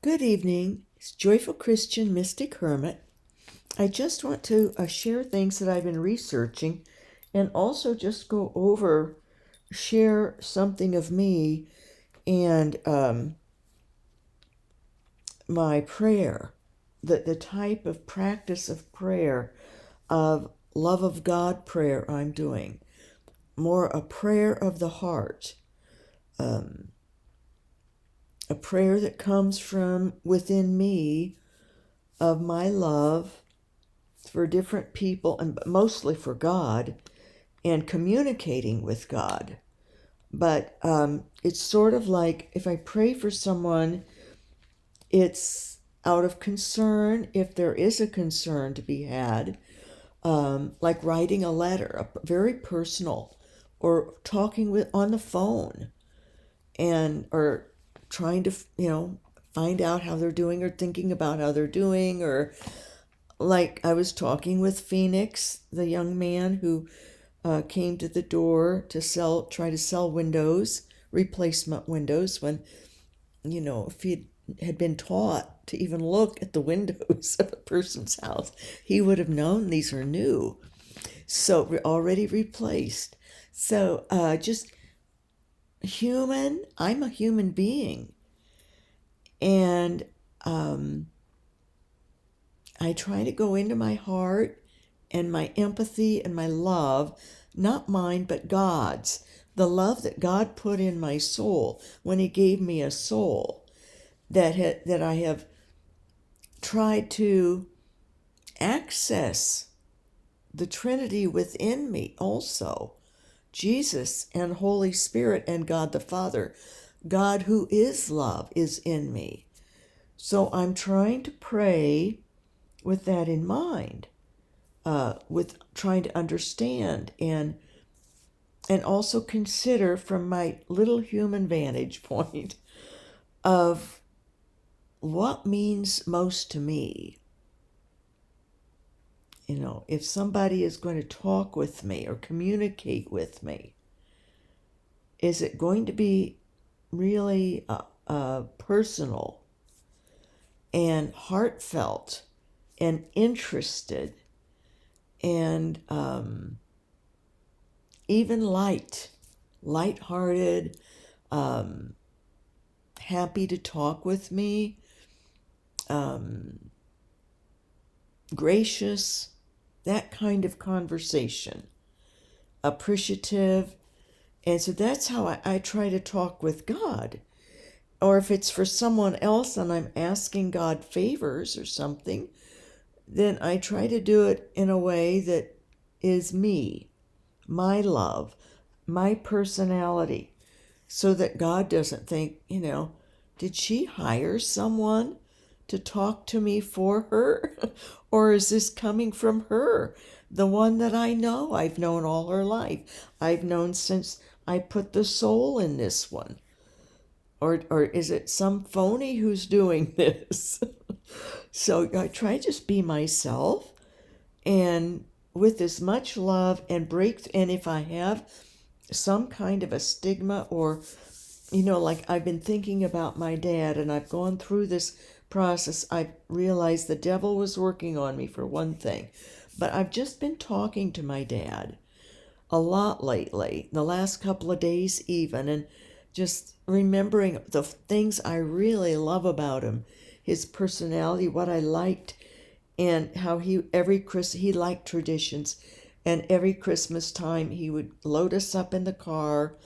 Good evening. It's Joyful Christian Mystic Hermit. I just want to share things that I've been researching and also just go over, share something of me and my prayer, the type of practice of prayer, of love of God prayer I'm doing. More a prayer of the heart, a prayer that comes from within me of my love for different people and mostly for God and communicating with God. But it's sort of like if I pray for someone, it's out of concern, if there is a concern to be had, like writing a letter, very personal, or talking with on the phone, and or trying to find out how they're doing or thinking about how they're doing, or like I was talking with Phoenix, the young man who came to the door to try to sell windows, replacement windows, when, if he had been taught to even look at the windows of a person's house, he would have known these are new. So already replaced. So just human, I'm a human being. And I try to go into my heart and my empathy and my love, not mine, but God's. The love that God put in my soul when He gave me a soul, that I have tried to access the Trinity within me also. Jesus and Holy Spirit and God the Father. God who is love is in me. So I'm trying to pray with that in mind, with trying to understand and also consider from my little human vantage point of what means most to me. If somebody is going to talk with me or communicate with me, is it going to be really personal and heartfelt and interested and even light-hearted, happy to talk with me, gracious, that kind of conversation, appreciative. And so that's how I try to talk with God. Or if it's for someone else and I'm asking God favors or something, then I try to do it in a way that is me, my love, my personality, so that God doesn't think, did she hire someone to talk to me for her? Or is this coming from her? The one that I know, I've known all her life. I've known since I put the soul in this one. Or is it some phony who's doing this? So I try to just be myself and with as much love and and if I have some kind of a stigma or, like I've been thinking about my dad and I've gone through this process, I've realized the devil was working on me for one thing. But I've just been talking to my dad a lot lately, the last couple of days even, and just remembering the things I really love about him, his personality, what I liked, and how he liked traditions, and every Christmas time he would load us up in the car.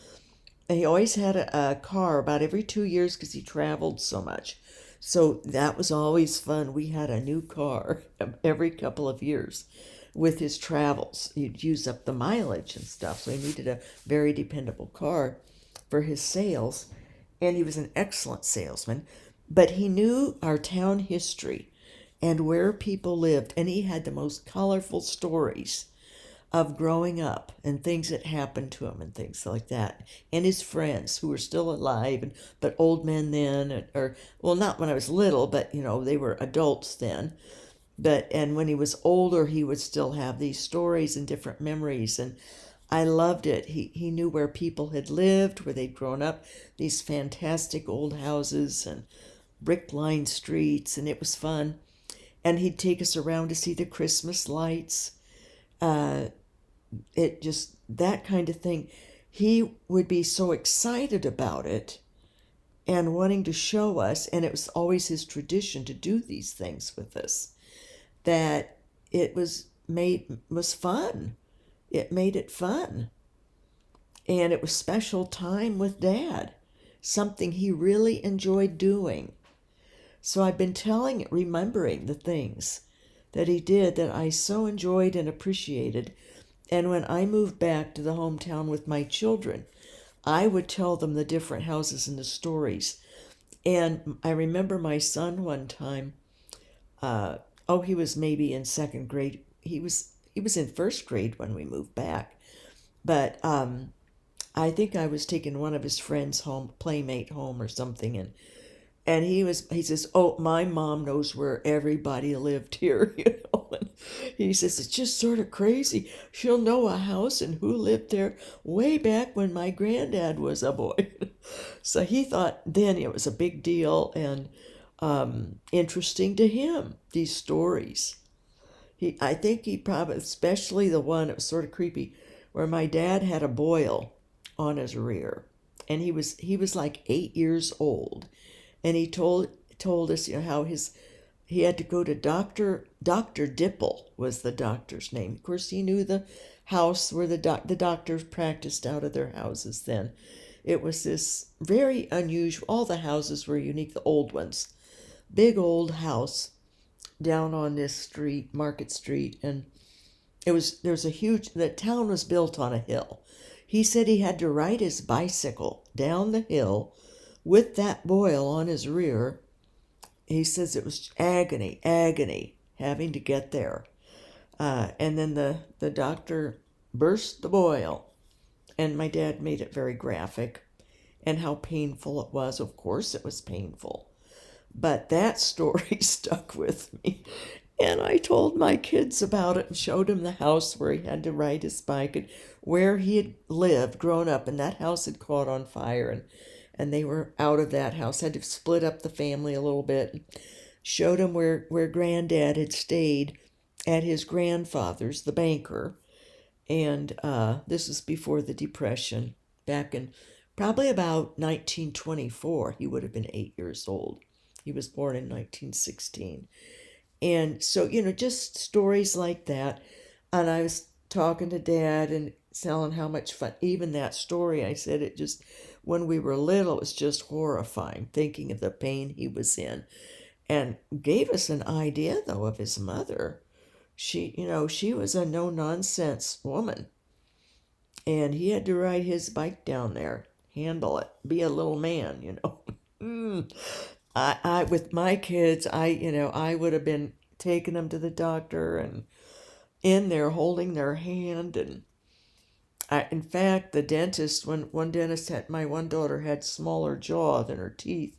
And he always had a car about every 2 years because he traveled so much. So that was always fun. We had a new car every couple of years with his travels. He'd use up the mileage and stuff, so he needed a very dependable car for his sales. And he was an excellent salesman, but he knew our town history and where people lived, and he had the most colorful stories of growing up and things that happened to him and things like that, and his friends who were still alive, but old men then, or well, not when I was little, but they were adults then. And when he was older, he would still have these stories and different memories, and I loved it. He knew where people had lived, where they'd grown up, these fantastic old houses and brick-lined streets, and it was fun. And he'd take us around to see the Christmas lights. It just, that kind of thing. He would be so excited about it and wanting to show us, and it was always his tradition to do these things with us, that it was fun. It made it fun. And it was special time with Dad, something he really enjoyed doing. So I've been remembering the things that he did that I so enjoyed and appreciated. And when I moved back to the hometown with my children, I would tell them the different houses and the stories. And I remember my son one time, he was maybe in second grade. He was in first grade when we moved back. But I think I was taking one of his friends home, playmate home or something, and he says, "Oh, my mom knows where everybody lived here," And he says, "It's just sort of crazy. She'll know a house and who lived there way back when my granddad was a boy." So he thought then it was a big deal and interesting to him, these stories. I think he probably, especially the one that was sort of creepy, where my dad had a boil on his rear, and he was like 8 years old. And he told us, how he had to go to Dr. Dipple was the doctor's name. Of course, he knew the house where the doctors practiced out of their houses then. It was this very unusual, all the houses were unique, the old ones. Big old house down on this street, Market Street, and the town was built on a hill. He said he had to ride his bicycle down the hill with that boil on his rear. He says it was agony having to get there. And then the doctor burst the boil. And my dad made it very graphic and how painful it was. Of course it was painful. But that story stuck with me. And I told my kids about it and showed them the house where he had to ride his bike and where he had lived, grown up. And that house had caught on fire. And they were out of that house, had to split up the family a little bit. Showed him where Granddad had stayed at his grandfather's, the banker. And this was before the Depression, back in probably about 1924. He would have been 8 years old. He was born in 1916. And so, just stories like that. And I was talking to Dad and telling how much fun, even that story, I said it just, when we were little, it was just horrifying, thinking of the pain he was in. And gave us an idea, though, of his mother. She was a no-nonsense woman. And he had to ride his bike down there, handle it, be a little man, I with my kids, I would have been taking them to the doctor and in there holding their hand. And in fact, the dentist, when one dentist my one daughter had smaller jaw than her teeth,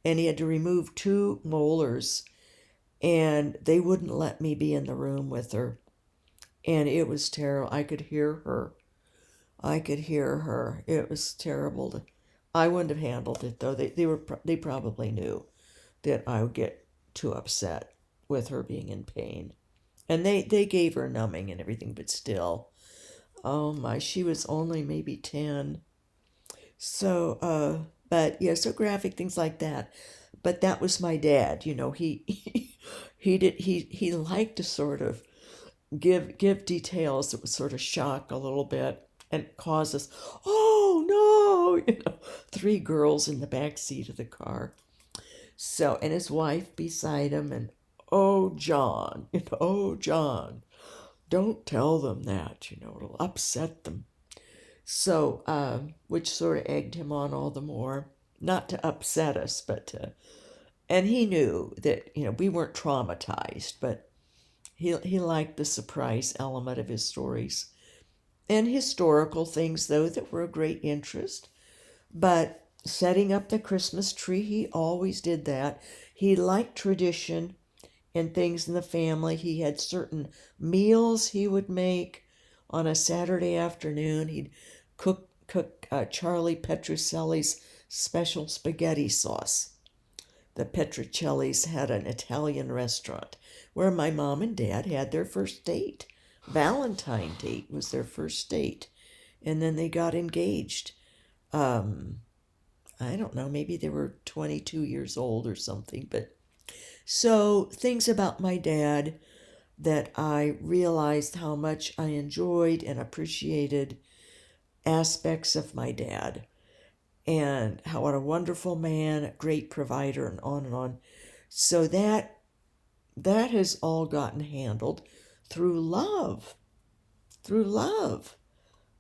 and he had to remove 2 molars, and they wouldn't let me be in the room with her. And it was terrible. I could hear her. It was terrible. I wouldn't have handled it, though. They probably knew that I would get too upset with her being in pain. And they gave her numbing and everything, but still. Oh my, she was only maybe 10. So, but yeah, so graphic things like that. But that was my dad, he liked to sort of give details that would sort of shock a little bit and cause us, oh no, 3 girls in the back seat of the car. So, and his wife beside him, and oh John, don't tell them that, it'll upset them. So, which sort of egged him on all the more, not to upset us, but to, and he knew that, we weren't traumatized, but he liked the surprise element of his stories. And historical things, though, that were of great interest. But setting up the Christmas tree, he always did that. He liked tradition and things in the family. He had certain meals he would make on a Saturday afternoon. He'd cook Charlie Petrocelli's special spaghetti sauce the Petrocellis had an Italian restaurant where my mom and dad had their first date. Valentine date was their first date. And then they got engaged. I don't know, maybe they were 22 years old or something. But so things about my dad that I realized how much I enjoyed and appreciated aspects of my dad, and how what a wonderful man, a great provider, and on and on. So that has all gotten handled through love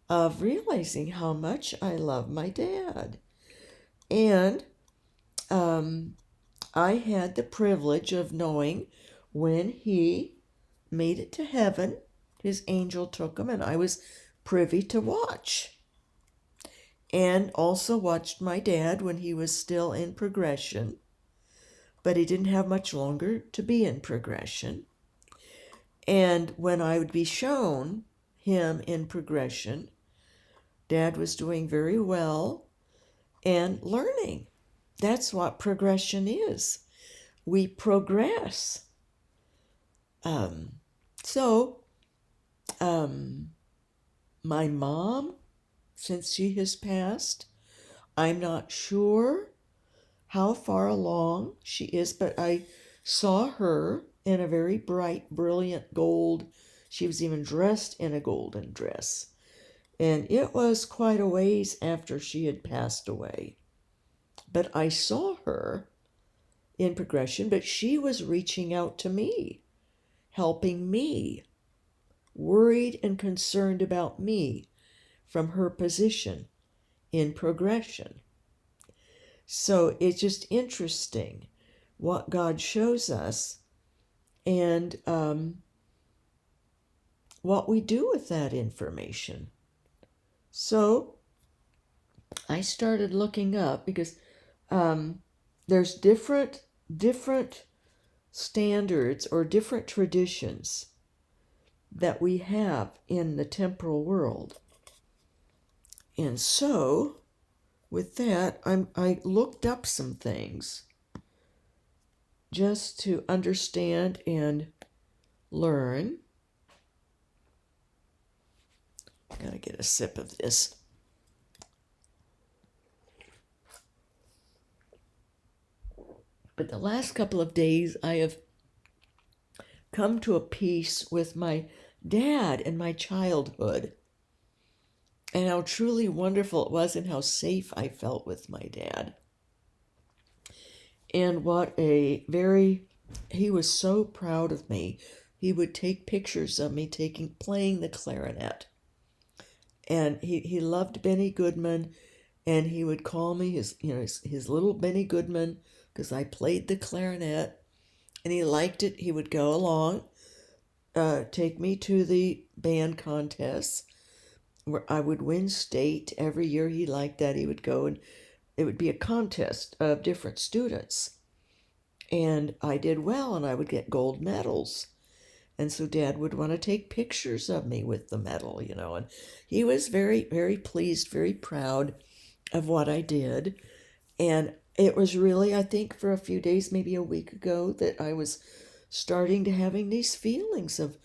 of realizing how much I love my dad. And I had the privilege of knowing when he made it to heaven, his angel took him, and I was privy to watch. And also watched my dad when he was still in progression, but he didn't have much longer to be in progression. And when I would be shown him in progression, Dad was doing very well and learning. That's what progression is. We progress. My mom, since she has passed, I'm not sure how far along she is, but I saw her in a very bright, brilliant gold. She was even dressed in a golden dress. And it was quite a ways after she had passed away. But I saw her in progression, but she was reaching out to me, helping me, worried and concerned about me from her position in progression. So it's just interesting what God shows us and what we do with that information. So I started looking up because there's different standards or different traditions that we have in the temporal world. And so with that, I looked up some things just to understand and learn. Gotta get a sip of this. But the last couple of days, I have come to a peace with my dad and my childhood, and how truly wonderful it was and how safe I felt with my dad. And what he was so proud of me. He would take pictures of me playing the clarinet. And he loved Benny Goodman, and he would call me his little Benny Goodman because I played the clarinet, and he liked it. He would go along, take me to the band contests where I would win state every year. He liked that. He would go, and it would be a contest of different students, and I did well, and I would get gold medals. And so Dad would want to take pictures of me with the medal, and he was very, very pleased, very proud of what I did. And it was really, I think, for a few days, maybe a week ago, that I was starting to having these feelings of,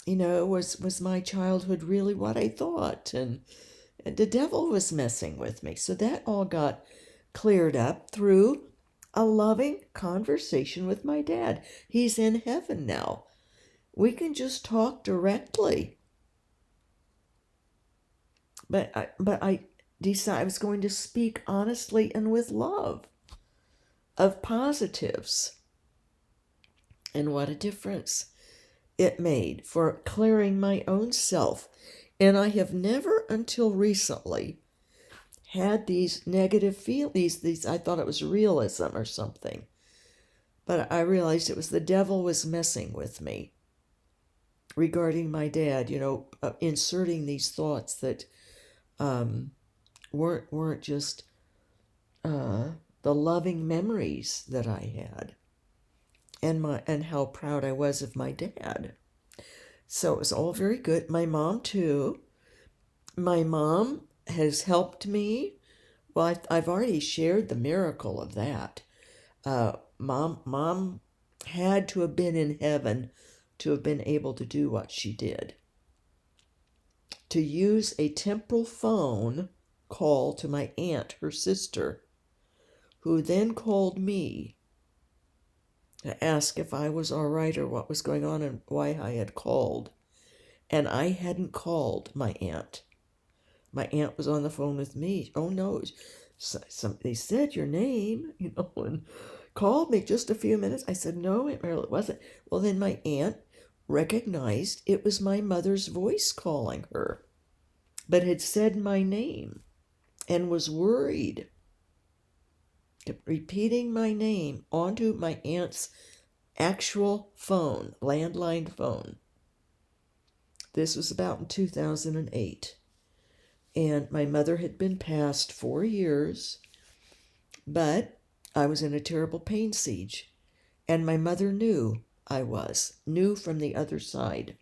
was my childhood really what I thought? And the devil was messing with me. So that all got cleared up through a loving conversation with my dad. He's in heaven now. We can just talk directly. But I decided I was going to speak honestly and with love of positives. And what a difference it made for clearing my own self. And I have never until recently had these negative feelings. These I thought it was realism or something. But I realized it was the devil was messing with me regarding my dad, inserting these thoughts that weren't just the loving memories that I had, and how proud I was of my dad. So it was all very good. My mom too. My mom has helped me. Well, I've already shared the miracle of that. Mom had to have been in heaven to have been able to do what she did. To use a temporal phone call to my aunt, her sister, who then called me to ask if I was all right or what was going on and why I had called. And I hadn't called my aunt. My aunt was on the phone with me. Oh no, they said your name, and called me just a few minutes. I said, no, Aunt Meryl, it wasn't. Well, then my aunt recognized it was my mother's voice calling her, but had said my name and was worried, repeating my name onto my aunt's actual phone, landline phone. This was about in 2008. And my mother had been passed 4 years, but I was in a terrible pain siege. And my mother knew knew from the other side.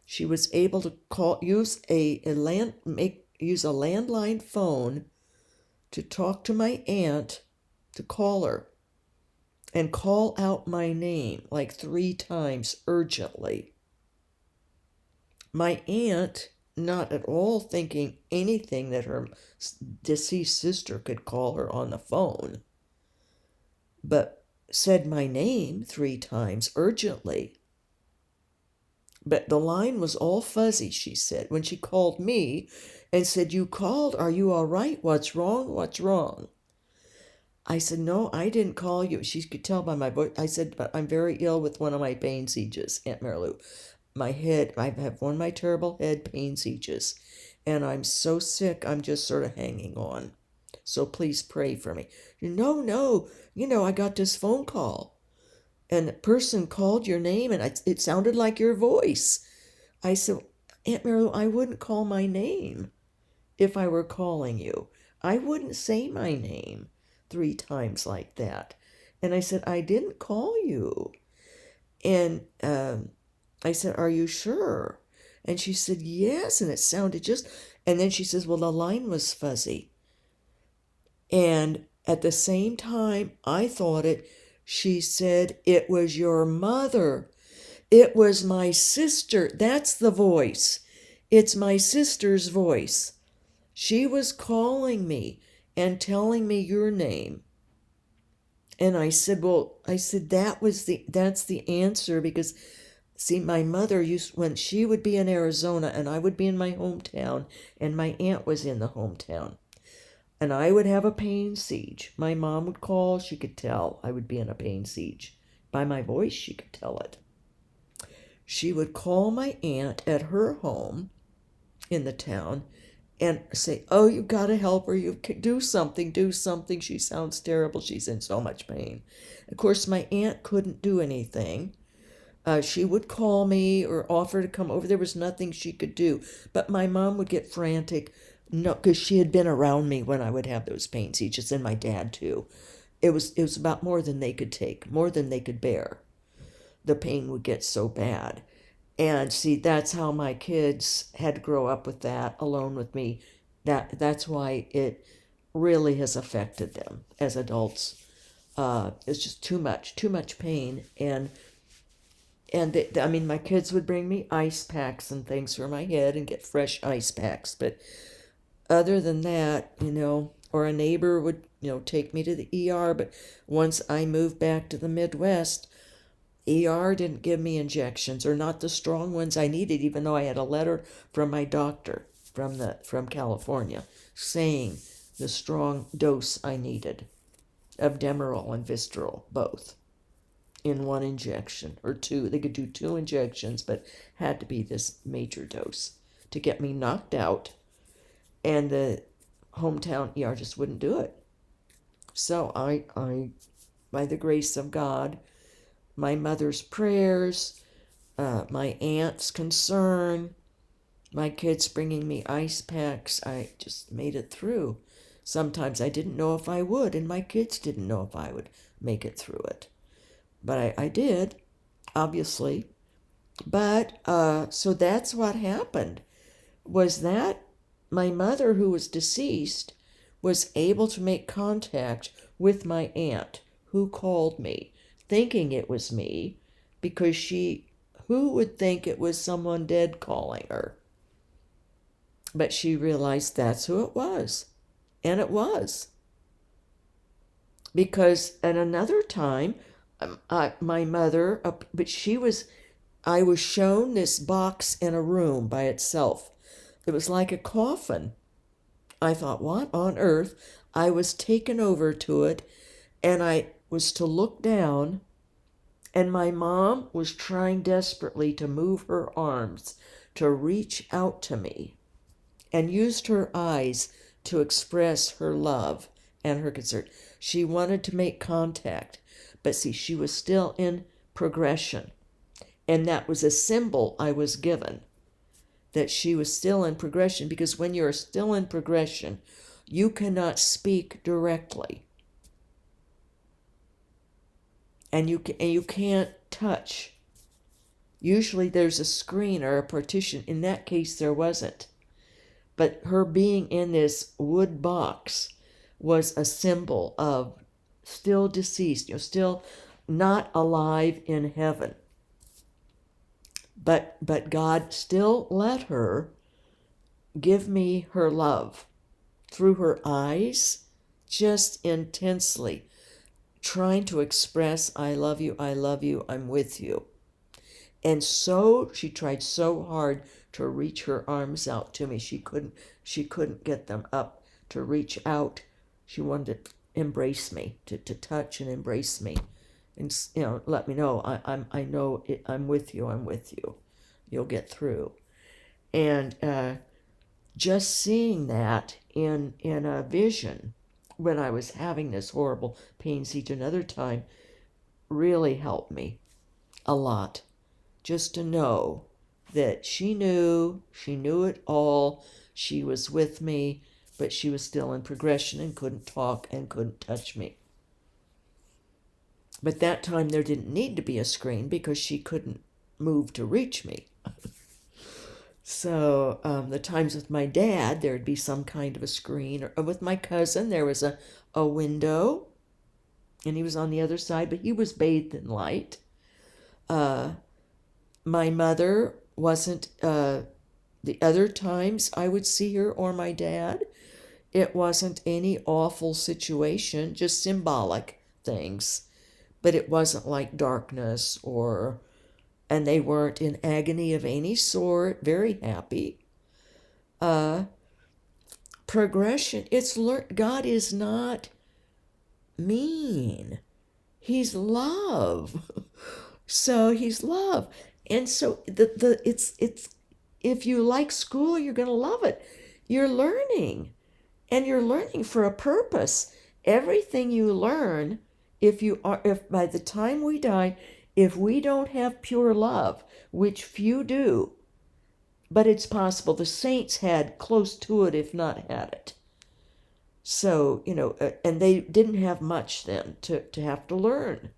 She was able to use a landline phone to talk to my aunt, to call her, and call out my name like 3 times urgently. My aunt, not at all thinking anything that her deceased sister could call her on the phone, but said my name 3 times urgently. But the line was all fuzzy, she said, when she called me and said, you called, are you all right? What's wrong? What's wrong? I said, no, I didn't call you. She could tell by my voice. I said, but I'm very ill with one of my pain sieges, Aunt Marilou. My head, I have one of my terrible head pain sieges, and I'm so sick, I'm just sort of hanging on. So please pray for me. No, I got this phone call, and the person called your name, and it sounded like your voice. I said, Aunt Mary, I wouldn't call my name if I were calling you. I wouldn't say my name 3 times like that. And I said, I didn't call you. And I said, are you sure? And she said, yes. And it sounded and then she says, well, the line was fuzzy. And at the same time, I thought she said, it was your mother. It was my sister. That's the voice. It's my sister's voice. She was calling me and telling me your name. And I said, that's the answer, because see, my mother when she would be in Arizona and I would be in my hometown, and my aunt was in the hometown, and I would have a pain siege. My mom would call, she could tell I would be in a pain siege. By my voice, she could tell it. She would call my aunt at her home in the town and say, oh, you got to help her. You can do something. She sounds terrible. She's in so much pain. Of course, my aunt couldn't do anything. She would call me or offer to come over. There was nothing she could do. But my mom would get frantic, because she had been around me when I would have those pain sieges, and my dad too. It was about more than they could take, more than they could bear. The pain would get so bad. And see, that's how my kids had to grow up with that, alone with me. That's why it really has affected them as adults. It's just too much pain. And my kids would bring me ice packs and things for my head and get fresh ice packs. But other than that, or a neighbor would, take me to the ER. But once I moved back to the Midwest, ER didn't give me injections, or not the strong ones I needed, even though I had a letter from my doctor from California saying the strong dose I needed of Demerol and Visceral, both in one injection, or 2. They could do 2 injections, but had to be this major dose to get me knocked out, and the hometown ER just wouldn't do it. So I by the grace of God, my mother's prayers, my aunt's concern, my kids bringing me ice packs, I just made it through. Sometimes I didn't know if I would, and my kids didn't know if I would make it through it. But I did, obviously. But, so that's what happened, was that my mother, who was deceased, was able to make contact with my aunt, who called me, thinking it was me, because who would think it was someone dead calling her? But she realized that's who it was. And it was. Because at another time, my mother, I was shown this box in a room by itself. It was like a coffin. I thought, what on earth? I was taken over to it, and I was to look down, and my mom was trying desperately to move her arms to reach out to me, and used her eyes to express her love and her concern. She wanted to make contact, but see, she was still in progression. And that was a symbol I was given, that she was still in progression, because when you're still in progression, you cannot speak directly. And you can't touch. Usually there's a screen or a partition. In that case, there wasn't. But her being in this wood box was a symbol of still deceased, still not alive in heaven. But God still let her give me her love through her eyes, just intensely trying to express, I love you, I'm with you. And so she tried so hard to reach her arms out to me. She couldn't get them up to reach out. She wanted to embrace me, to touch and embrace me, and let me know I know it, I'm with you. You'll get through. And just seeing that in a vision when I was having this horrible pain each another time really helped me a lot. Just to know that she knew it all, she was with me, but she was still in progression and couldn't talk and couldn't touch me. But that time there didn't need to be a screen because she couldn't move to reach me. So the times with my dad, there'd be some kind of a screen, or with my cousin, there was a window, and he was on the other side, but he was bathed in light. My mother wasn't, the other times I would see her or my dad, it wasn't any awful situation, just symbolic things, but it wasn't like darkness and they weren't in agony of any sort, very happy. Progression, God is not mean. He's love. So he's love. And so it's if you like school, you're going to love it. You're learning, and you're learning for a purpose. Everything you learn, if by the time we die, if we don't have pure love, which few do, but it's possible the saints had close to it, if not had it. So, and they didn't have much then to have to learn.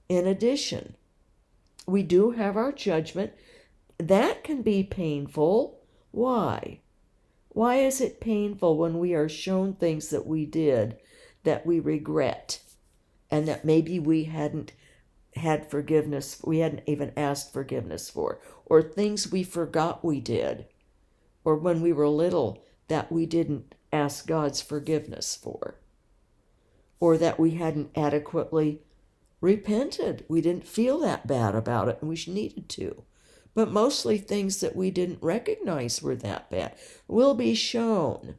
In addition, we do have our judgment. That can be painful. Why? Why is it painful when we are shown things that we did that we regret, and that maybe we hadn't had forgiveness, we hadn't even asked forgiveness for, or things we forgot we did, or when we were little that we didn't ask God's forgiveness for, or that we hadn't adequately repented. We didn't feel that bad about it, and we needed to. But mostly things that we didn't recognize were that bad. We'll be shown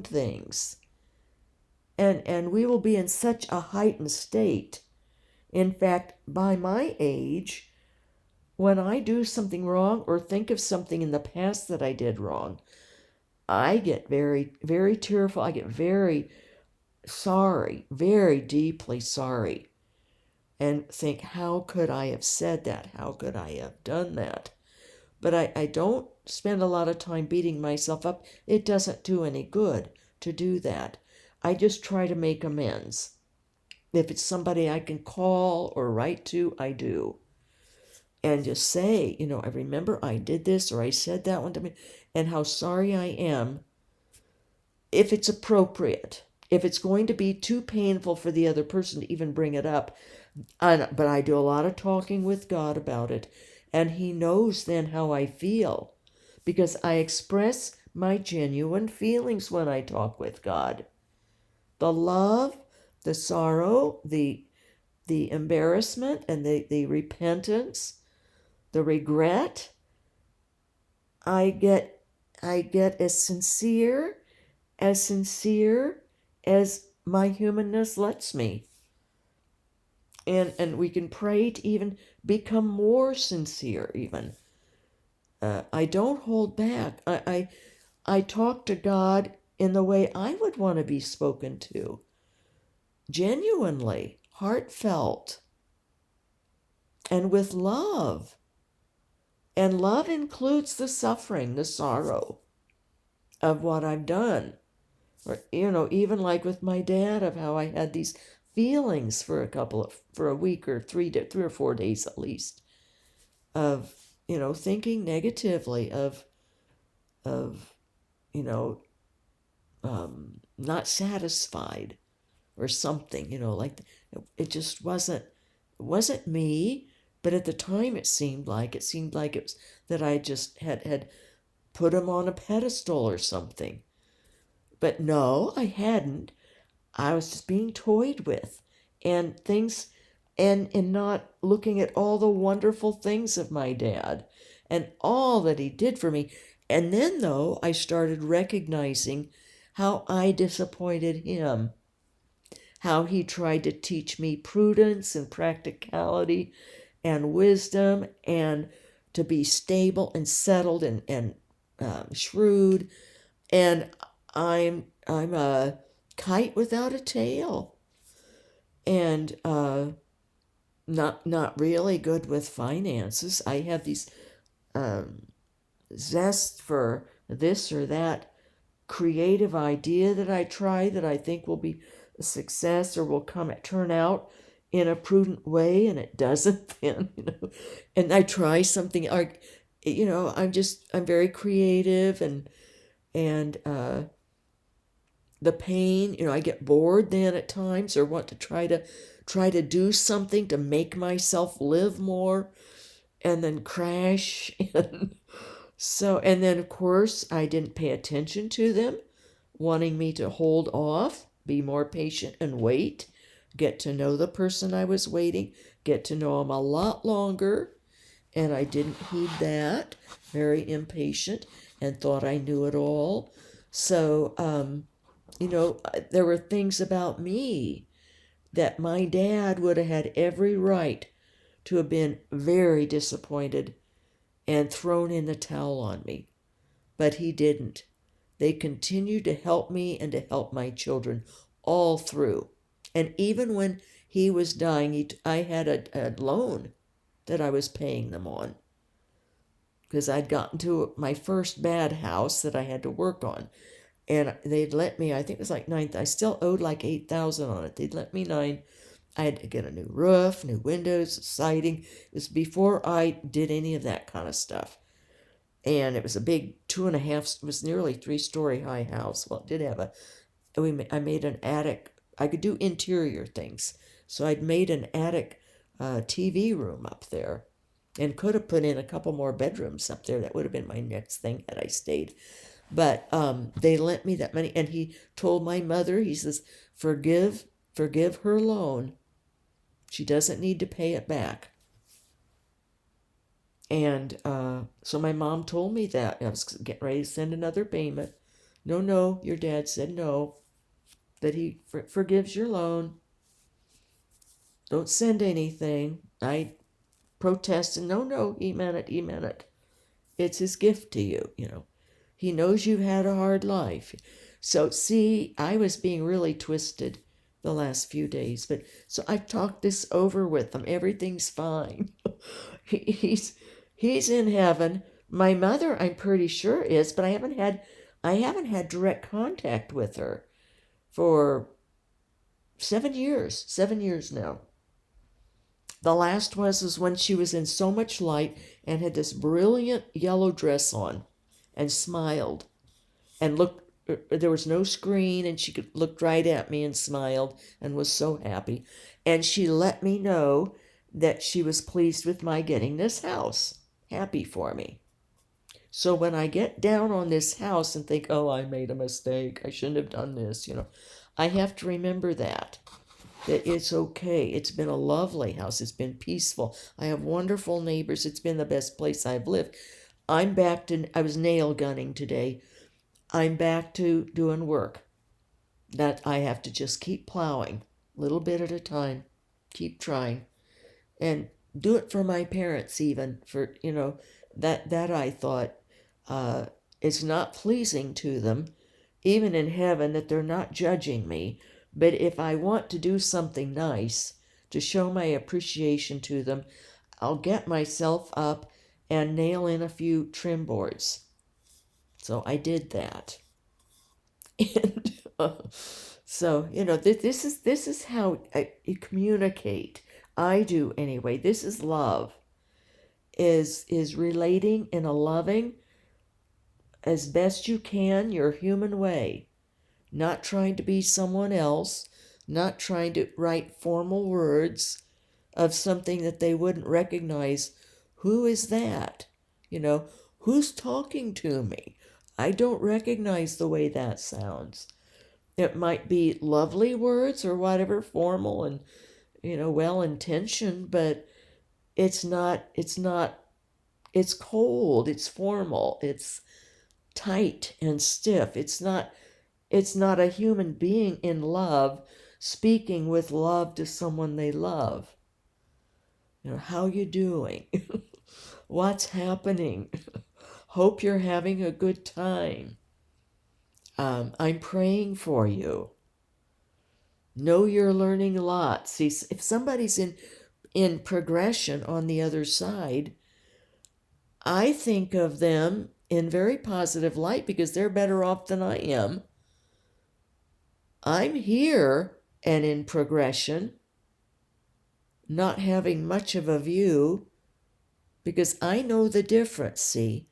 things. And we will be in such a heightened state. In fact, by my age, when I do something wrong or think of something in the past that I did wrong, I get very, very tearful. I get very sorry, very deeply sorry, and think, how could I have said that? How could I have done that? But I don't spend a lot of time beating myself up. It doesn't do any good to do that. I just try to make amends. If it's somebody I can call or write to, I do. And just say, I remember I did this, or I said that one to me, and how sorry I am, if it's appropriate. if it's going to be too painful for the other person to even bring it up, but I do a lot of talking with God about it, and he knows then how I feel, because I express my genuine feelings when I talk with God. The love, the sorrow, the embarrassment, and the repentance, the regret, I get as sincere as my humanness lets me. And we can pray to even become more sincere even. I don't hold back. I talk to God in the way I would want to be spoken to. Genuinely, heartfelt, and with love. And love includes the suffering, the sorrow of what I've done. Or, even like with my dad, of how I had these feelings for a week or 3 or 4 days at least, of, thinking negatively, of not satisfied or something, like it just wasn't me. But at the time it seemed like it was that I just had put him on a pedestal or something. But no, I hadn't. I was just being toyed with, and things, and not looking at all the wonderful things of my dad and all that he did for me. And then, though, I started recognizing how I disappointed him, how he tried to teach me prudence and practicality and wisdom, and to be stable and settled and shrewd. And I'm a kite without a tail, and not really good with finances. I have these zest for this or that creative idea that I try, that I think will be a success or will turn out in a prudent way, and it doesn't then, and I try something, I'm very creative, and the pain, I get bored then at times, or want to try to do something to make myself live more, and then crash. And then of course I didn't pay attention to them, wanting me to hold off, be more patient and wait, get to know the person I was waiting, get to know him a lot longer. And I didn't heed that, very impatient, and thought I knew it all. So, there were things about me that my dad would have had every right to have been very disappointed and thrown in the towel on me. But he didn't. They continued to help me and to help my children all through. And even when he was dying, I had a loan that I was paying them on, because I'd gotten to my first bad house that I had to work on. And they'd let me, I think it was like $9,000. I still owed like $8,000 on it. They'd let me $9,000. I had to get a new roof, new windows, siding. It was before I did any of that kind of stuff. And it was a big 2.5, it was nearly 3-story high house. Well, it did have I made an attic. I could do interior things. So I'd made an attic TV room up there, and could have put in a couple more bedrooms up there. That would have been my next thing had I stayed. But they lent me that money, and he told my mother, he says, forgive her loan. She doesn't need to pay it back. And so my mom told me that. I was getting ready to send another payment. No, your dad said no, that he forgives your loan. Don't send anything. I protested. No, he meant it. It's his gift to you, He knows you've had a hard life. So, see, I was being really twisted the last few days. But so I've talked this over with him. Everything's fine. He's in heaven. My mother, I'm pretty sure, is, but I haven't had direct contact with her for 7 years. 7 years now. The last was when she was in so much light and had this brilliant yellow dress on, and smiled and looked there was no screen, and she looked right at me and smiled and was so happy. And she let me know that she was pleased with my getting this house, happy for me. So when I get down on this house and think, oh, I made a mistake, I shouldn't have done this, I have to remember that it's okay. It's been a lovely house. It's been peaceful. I have wonderful neighbors. It's been the best place I've lived. I was nail gunning today. I'm back to doing work that I have to just keep plowing, a little bit at a time, keep trying, and do it for my parents even, for, that I thought, it's not pleasing to them, even in heaven, that they're not judging me. But if I want to do something nice to show my appreciation to them, I'll get myself up and nail in a few trim boards. So I did that. And so, this is how you communicate. I do anyway. This is love. Is relating in a loving, as best you can, your human way. Not trying to be someone else, not trying to write formal words of something that they wouldn't recognize. Who is that? Who's talking to me? I don't recognize the way that sounds. It might be lovely words or whatever, formal and, well-intentioned, but it's not, it's cold, it's formal, it's tight and stiff. It's not a human being in love speaking with love to someone they love. How you doing? What's happening? Hope you're having a good time. I'm praying for you. Know you're learning a lot. See, if somebody's in progression on the other side, I think of them in very positive light because they're better off than I am. I'm here and in progression, not having much of a view, because I know the difference. See,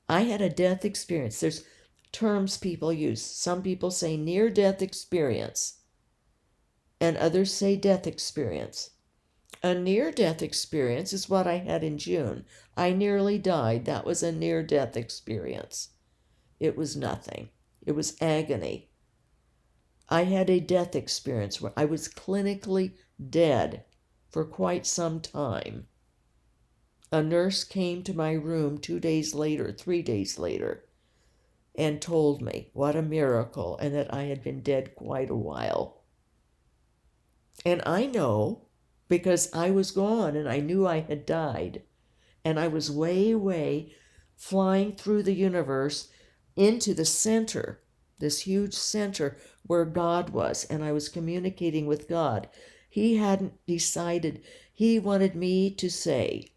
I had a death experience. There's terms people use. Some people say near-death experience, and others say death experience. A near-death experience is what I had in June. I nearly died. That was a near-death experience. It was nothing. It was agony. I had a death experience where I was clinically dead for quite some time. A nurse came to my room 2 days later, 3 days later, and told me what a miracle and that I had been dead quite a while. And I know, because I was gone and I knew I had died, and I was way, way flying through the universe into the center, this huge center where God was, and I was communicating with God. He hadn't decided. He wanted me to say,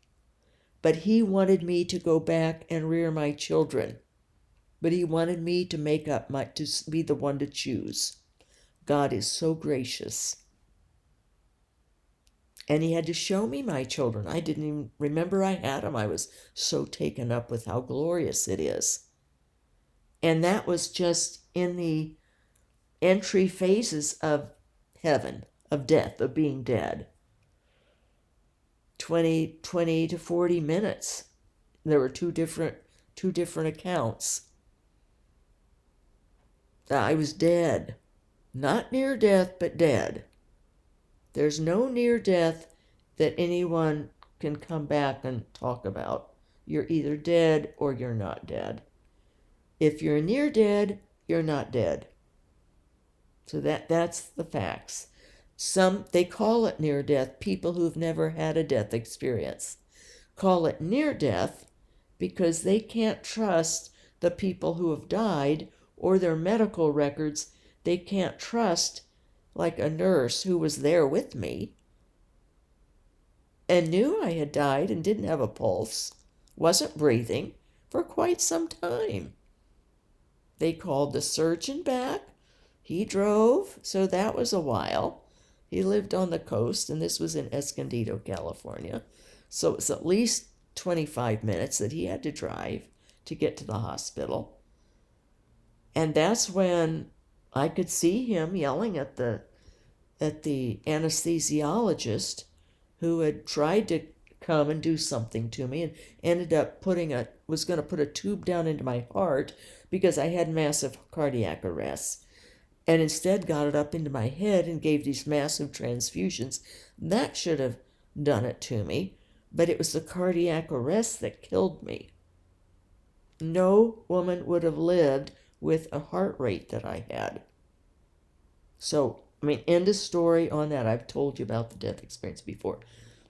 but he wanted me to go back and rear my children. But he wanted me to to be the one to choose. God is so gracious. And he had to show me my children. I didn't even remember I had them. I was so taken up with how glorious it is. And that was just in the entry phases of heaven, of death, of being dead. 20 to 40 minutes. There were two different accounts. I was dead. Not near death, but dead. There's no near death that anyone can come back and talk about. You're either dead or you're not dead. If you're near dead, you're not dead. So that's the facts. They call it near death. People who've never had a death experience call it near death because they can't trust the people who have died or their medical records. They can't trust, like a nurse who was there with me and knew I had died and didn't have a pulse, wasn't breathing for quite some time. They called the surgeon back. He drove, so that was a while. He lived on the coast, and this was in Escondido, California. So it was at least 25 minutes that he had to drive to get to the hospital. And that's when I could see him yelling at the anesthesiologist who had tried to come and do something to me and ended up was going to put a tube down into my heart because I had massive cardiac arrest, and instead got it up into my head and gave these massive transfusions. That should have done it to me, but it was the cardiac arrest that killed me. No woman would have lived with a heart rate that I had. So, I mean, end of story on that. I've told you about the death experience before.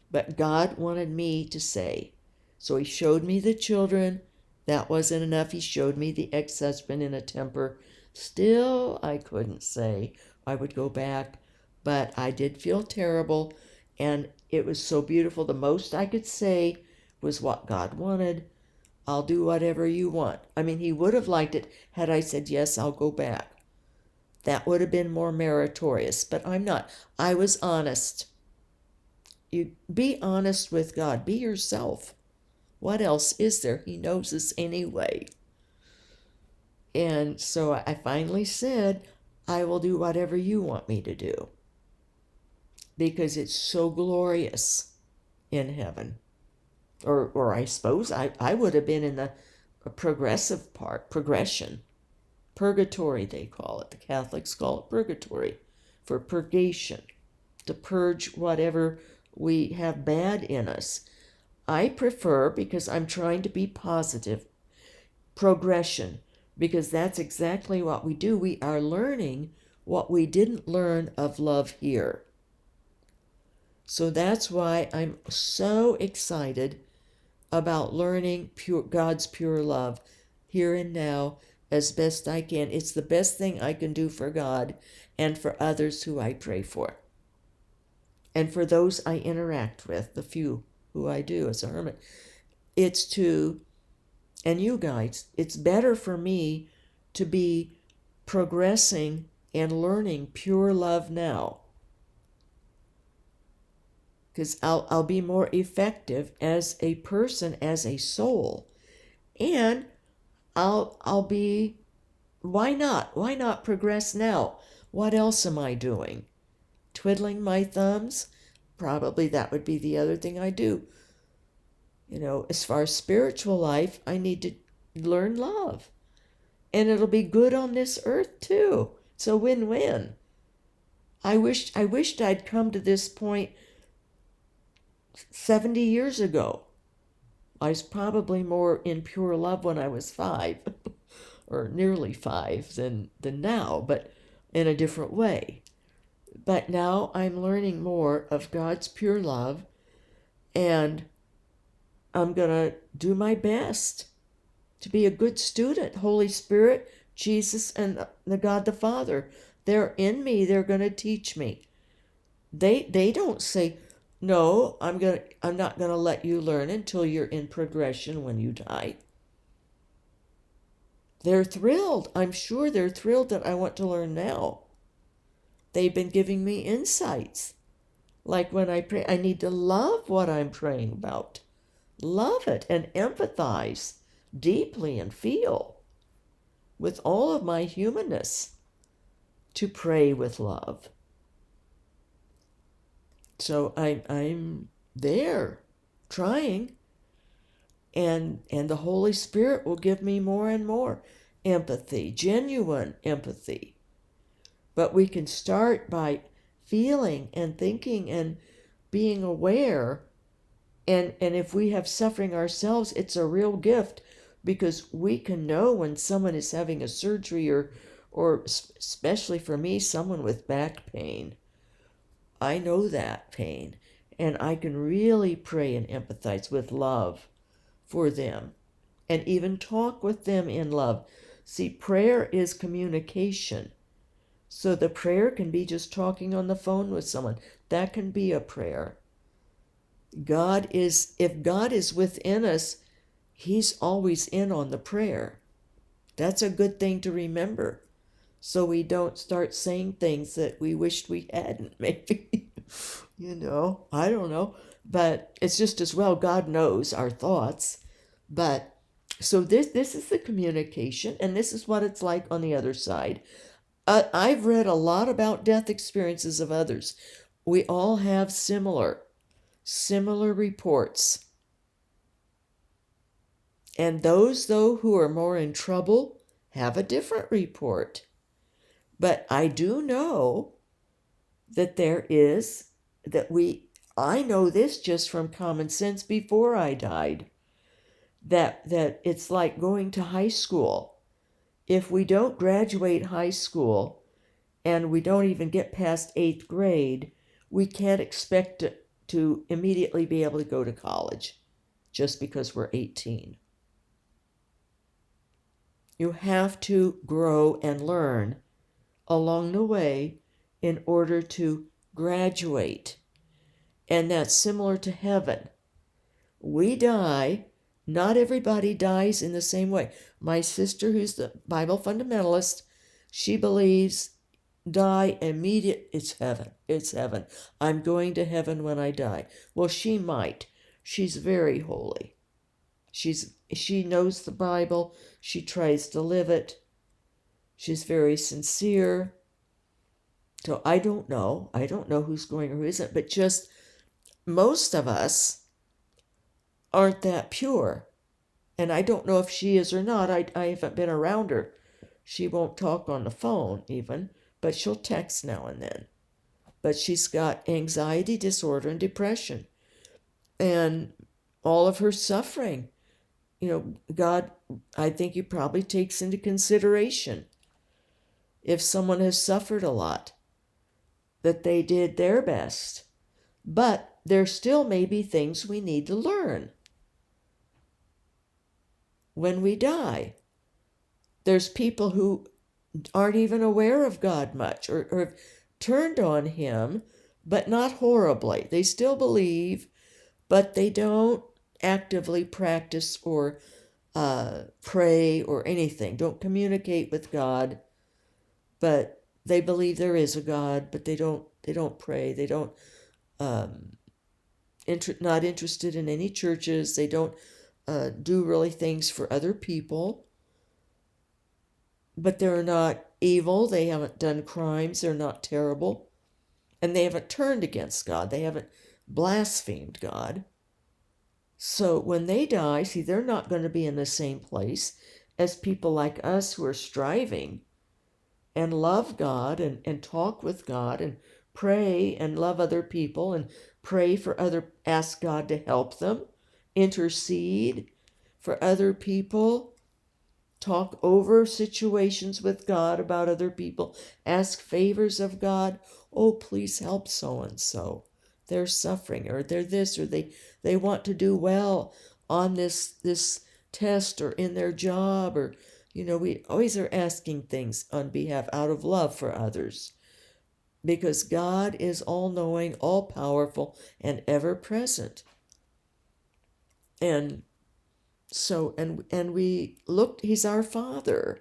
But God wanted me to say. So he showed me the children. That wasn't enough. He showed me the ex-husband in a temper. Still, I couldn't say I would go back. But I did feel terrible. And it was so beautiful. The most I could say was what God wanted. I'll do whatever you want. I mean, he would have liked it had I said, yes, I'll go back. That would have been more meritorious, but I'm not. I was honest. You be honest with God. Be yourself. What else is there? He knows us anyway. And so I finally said, I will do whatever you want me to do. Because it's so glorious in heaven. Or I suppose I would have been in the progressive part, progression. Purgatory, they call it. The Catholics call it purgatory, for purgation, to purge whatever we have bad in us. I prefer, because I'm trying to be positive, progression, because that's exactly what we do. We are learning what we didn't learn of love here. So that's why I'm so excited about learning God's pure love here and now as best I can. It's the best thing I can do for God and for others who I pray for. And for those I interact with, the few who I do as a hermit. It's to, and you guys, it's better for me to be progressing and learning pure love now. Because I'll be more effective as a person, as a soul. And I'll be, why not? Why not progress now? What else am I doing? Twiddling my thumbs? Probably that would be the other thing I do. You know, as far as spiritual life, I need to learn love. And it'll be good on this earth too. It's a win-win. I wished I'd come to this point 70 years ago. I was probably more in pure love when I was 5, or nearly 5 than now, but in a different way. But now I'm learning more of God's pure love, and I'm going to do my best to be a good student. Holy Spirit, Jesus, and the God the Father, they're in me. They're going to teach me. They don't say, no, I'm not going to let you learn until you're in progression when you die. They're thrilled. I'm sure they're thrilled that I want to learn now. They've been giving me insights. Like when I pray, I need to love what I'm praying about. Love it and empathize deeply and feel with all of my humanness to pray with love. So I'm there trying, and the Holy Spirit will give me more and more empathy, genuine empathy. But we can start by feeling and thinking and being aware. And if we have suffering ourselves, it's a real gift, because we can know when someone is having a surgery, or especially for me, someone with back pain. I know that pain, and I can really pray and empathize with love for them, and even talk with them in love. See, prayer is communication. So the prayer can be just talking on the phone with someone. That can be a prayer. If God is within us, He's always in on the prayer. That's a good thing to remember, so we don't start saying things that we wished we hadn't, maybe. I don't know. But it's just as well God knows our thoughts. But So this is the communication, and this is what it's like on the other side. I've read a lot about death experiences of others. We all have similar reports. And those, though, who are more in trouble have a different report. But I do know that I know this just from common sense before I died, that it's like going to high school. If we don't graduate high school and we don't even get past 8th grade, we can't expect to immediately be able to go to college just because we're 18. You have to grow and learn along the way in order to graduate. And that's similar to heaven. We die. Not everybody dies in the same way. My sister, who's the Bible fundamentalist, she believes die immediate. It's heaven. It's heaven. I'm going to heaven when I die. Well, she might. She's very holy. She knows the Bible. She tries to live it. She's very sincere. So I don't know. I don't know who's going or who isn't, but just most of us aren't that pure. And I don't know if she is or not. I haven't been around her. She won't talk on the phone even, but she'll text now and then. But she's got anxiety disorder and depression. And all of her suffering, God, I think he probably takes into consideration if someone has suffered a lot, that they did their best. But there still may be things we need to learn when we die. There's people who aren't even aware of God much or have turned on him, but not horribly. They still believe, but they don't actively practice or pray or anything, don't communicate with God, but they believe there is a God, but they don't pray. They don't not interested in any churches. They don't do really things for other people, but they're not evil. They haven't done crimes. They're not terrible, and they haven't turned against God. They haven't blasphemed God. So when they die, see, they're not going to be in the same place as people like us who are striving and love God and talk with God and pray and love other people and pray for ask God to help them, intercede for other people, talk over situations with God about other people, ask favors of God. Oh, please help so-and-so. They're suffering, or they're this, or they want to do well on this test or in their job, or we always are asking things on behalf out of love for others, because God is all-knowing, all-powerful, and ever-present. And so, and we looked, he's our Father.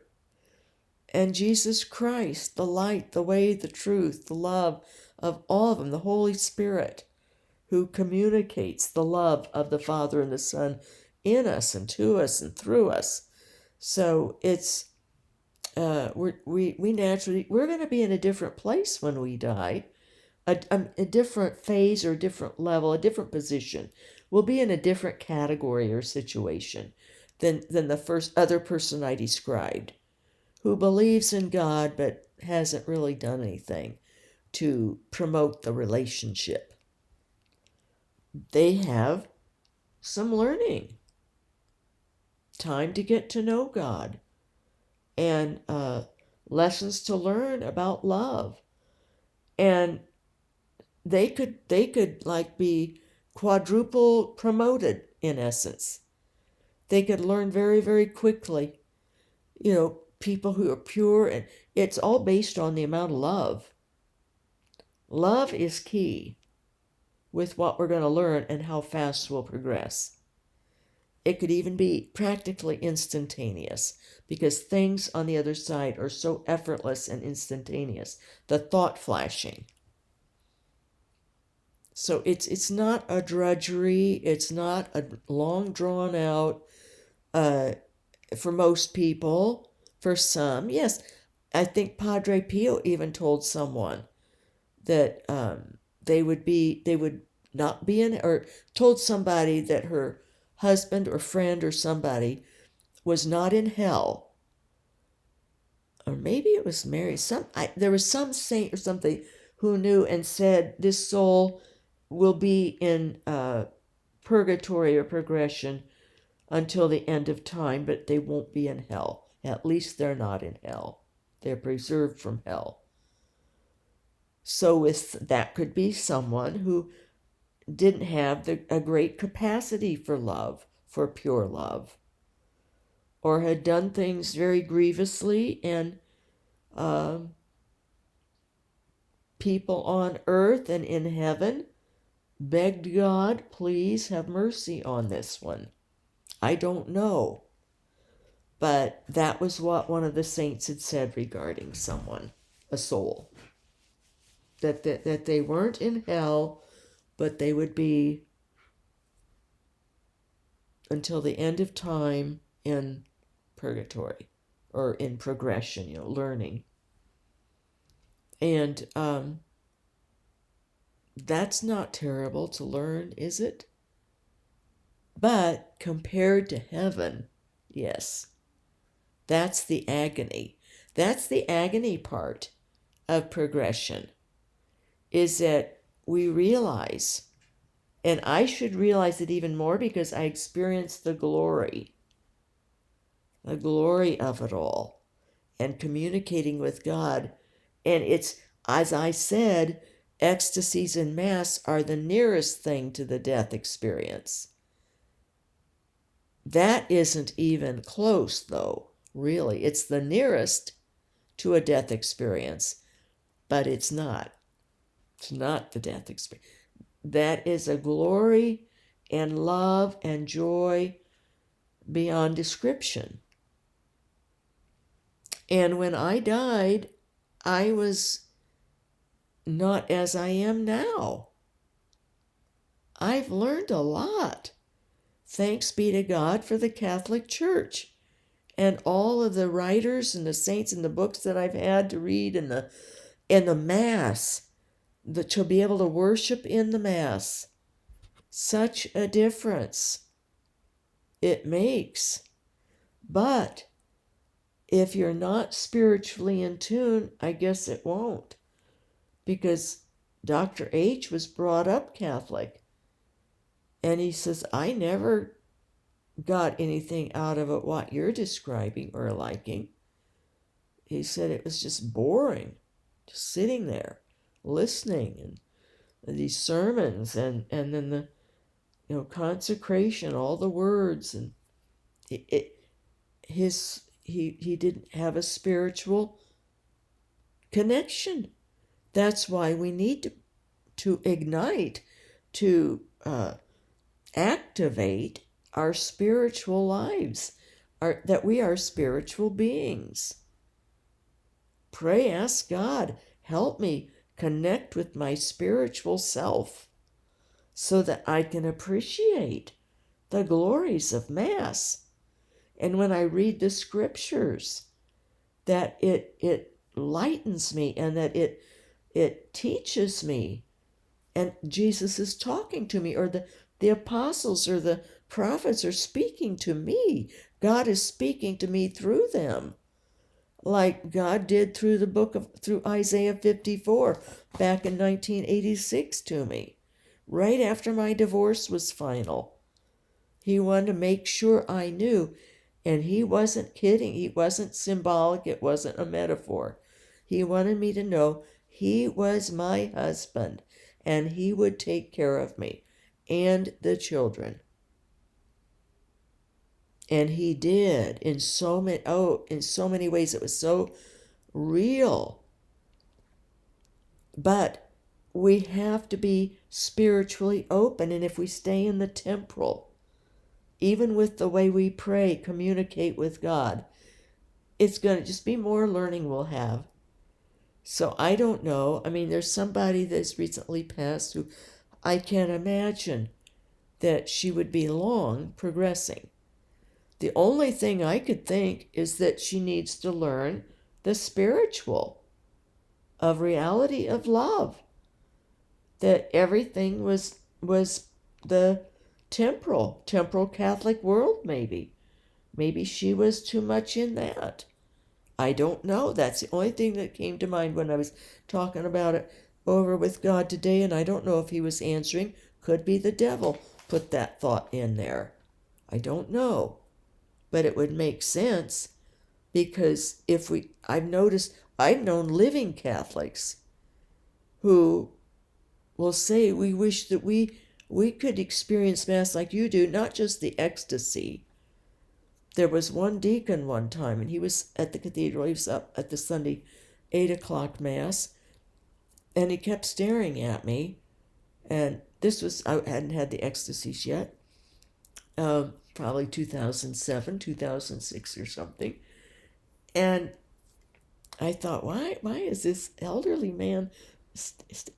And Jesus Christ, the light, the way, the truth, the love of all of them, the Holy Spirit, who communicates the love of the Father and the Son in us and to us and through us. So it's, we naturally, we're going to be in a different place when we die, a different phase or different level, a different position. We'll be in a different category or situation than the first other person I described, who believes in God but hasn't really done anything to promote the relationship. They have some learning, time to get to know God, and lessons to learn about love. And they could like be quadruple promoted in essence. They could learn very, very quickly. People who are pure, and it's all based on the amount of love. Love is key with what we're going to learn and how fast we'll progress. It could even be practically instantaneous, because things on the other side are so effortless and instantaneous. The thought flashing. So it's not a drudgery. It's not a long drawn out for most people. For some, yes. I think Padre Pio even told someone that they would not be in, or told somebody that her husband or friend or somebody was not in hell, or maybe it was Mary. There was some saint or something who knew and said this soul will be in purgatory or progression until the end of time, but they won't be in hell. At least they're not in hell. They're preserved from hell. So that could be someone who didn't have a great capacity for love, for pure love, or had done things very grievously, and people on earth and in heaven begged God, please have mercy on this one. I don't know. But that was what one of the saints had said regarding someone, a soul. That they weren't in hell, but they would be until the end of time in purgatory, or in progression, learning. And that's not terrible to learn, is it? But compared to heaven, yes, that's the agony. That's the agony part of progression, is that we realize, and I should realize it even more because I experienced the glory of it all, and communicating with God. And it's, as I said, ecstasies in Mass are the nearest thing to the death experience. That isn't even close, though, really. It's the nearest to a death experience, but it's not. It's not the death experience. That is a glory and love and joy beyond description. And when I died, I was not as I am now. I've learned a lot. Thanks be to God for the Catholic Church and all of the writers and the saints and the books that I've had to read, and the Mass, to be able to worship in the Mass. Such a difference it makes. But if you're not spiritually in tune, I guess it won't. Because Dr. H was brought up Catholic. And he says, I never got anything out of it what you're describing or liking. He said it was just boring, just sitting there, listening, and these sermons, and then the consecration, all the words, and he didn't have a spiritual connection. That's why we need to ignite, to activate our spiritual lives, that we are spiritual beings. Pray, ask God, help me connect with my spiritual self so that I can appreciate the glories of Mass. And when I read the scriptures, that it lightens me, and that it teaches me, and Jesus is talking to me, or the apostles or the prophets are speaking to me. God is speaking to me through them, like God did through Isaiah 54 back in 1986 to me, right after my divorce was final. He wanted to make sure I knew, and he wasn't kidding. He wasn't symbolic. It wasn't a metaphor. He wanted me to know he was my husband, and he would take care of me and the children. And he did in so many ways. It was so real. But we have to be spiritually open, and if we stay in the temporal, even with the way we pray, communicate with God, it's going to just be more learning we'll have. So I don't know. I mean, there's somebody that's recently passed who I can't imagine that she would be long progressing. The only thing I could think is that she needs to learn the spiritual of reality of love. That everything was the temporal Catholic world, maybe. Maybe she was too much in that. I don't know. That's the only thing that came to mind when I was talking about it over with God today, and I don't know if he was answering. Could be the devil put that thought in there. I don't know. But it would make sense, because I've noticed, I've known living Catholics who will say, we wish that we could experience Mass like you do, not just the ecstasy. There was one deacon one time, and he was at the cathedral. He was up at the Sunday 8 o'clock Mass, and he kept staring at me. And I hadn't had the ecstasies yet, probably 2007, 2006 or something. And I thought, why is this elderly man?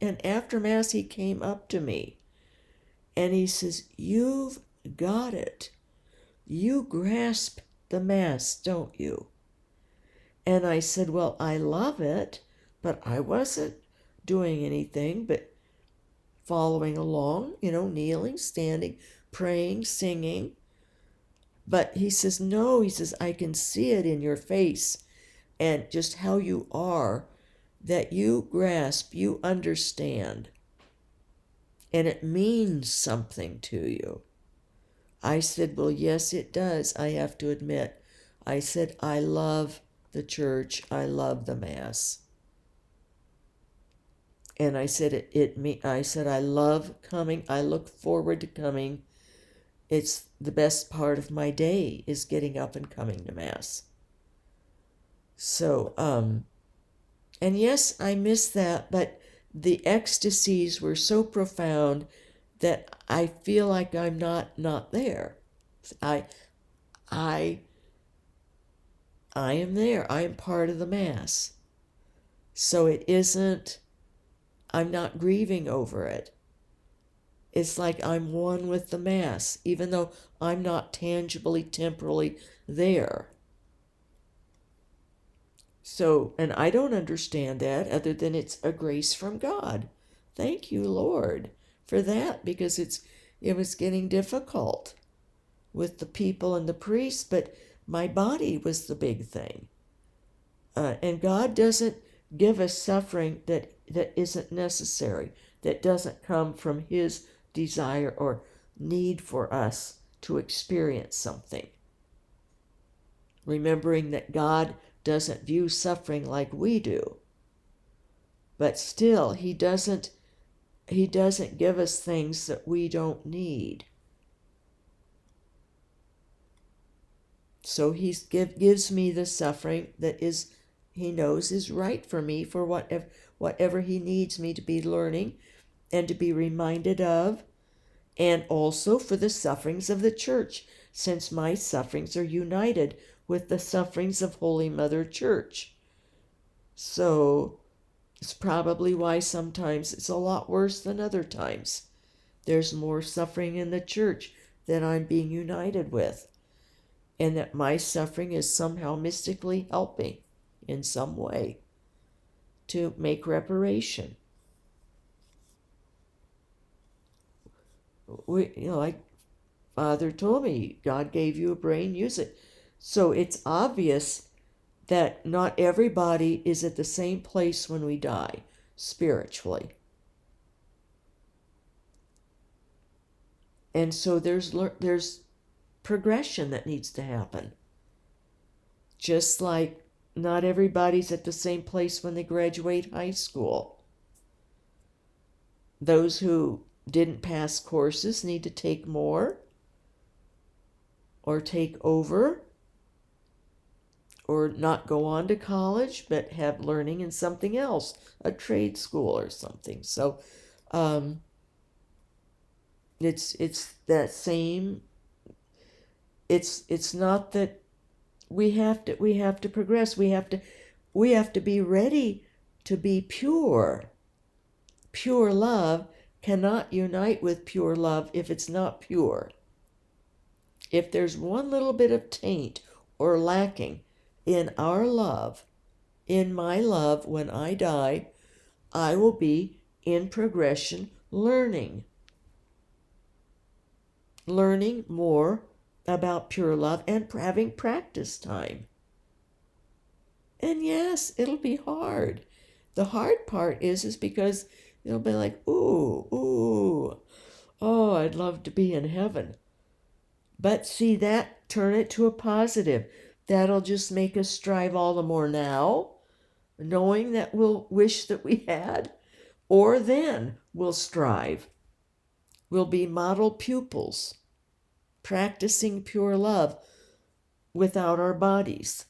And after Mass, he came up to me, and he says, "You've got it. You grasp the Mass, don't you?" And I said, "Well, I love it, but I wasn't doing anything but following along, kneeling, standing, praying, singing." But he says, "No," he says, "I can see it in your face and just how you are, that you grasp, you understand, and it means something to you." I said, "Well, yes, it does. I have to admit." I said, "I love the church. I love the Mass." And I said, I said, "I love coming. I look forward to coming. It's the best part of my day, is getting up and coming to Mass." So, and yes, I miss that, but the ecstasies were so profound that I feel like I'm not there. I am there. I am part of the Mass. So it isn't, I'm not grieving over it. It's like I'm one with the Mass, even though I'm not tangibly, temporally there. So, and I don't understand that other than it's a grace from God. Thank you, Lord, for that, because it was getting difficult with the people and the priests, but my body was the big thing. And God doesn't give us suffering that isn't necessary, that doesn't come from his desire or need for us to experience something. Remembering that God doesn't view suffering like we do. But still, he doesn't give us things that we don't need. So he gives me the suffering that he knows is right for me, for whatever he needs me to be learning and to be reminded of, and also for the sufferings of the church, since my sufferings are united with the sufferings of Holy Mother Church. So it's probably why sometimes it's a lot worse than other times. There's more suffering in the church that I'm being united with, and that my suffering is somehow mystically helping in some way to make reparation. Like Father told me, God gave you a brain, use it. So it's obvious that not everybody is at the same place when we die, spiritually. And so there's progression that needs to happen. Just like not everybody's at the same place when they graduate high school. Those who didn't pass courses need to take more, or take over, or not go on to college, but have learning in something else, a trade school or something. So it's that same. It's not that we have to progress. We have to be ready to be pure. Pure love cannot unite with pure love if it's not pure. if there's one little bit of taint or lacking in our love, in my love, when I die, I will be in progression learning more about pure love and having practice time. And yes, it'll be hard. The hard part is because it'll be like, ooh, oh, I'd love to be in heaven. But see, that, turn it to a positive. That'll just make us strive all the more now, knowing that we'll wish that we had, or then we'll strive. We'll be model pupils, practicing pure love without our bodies,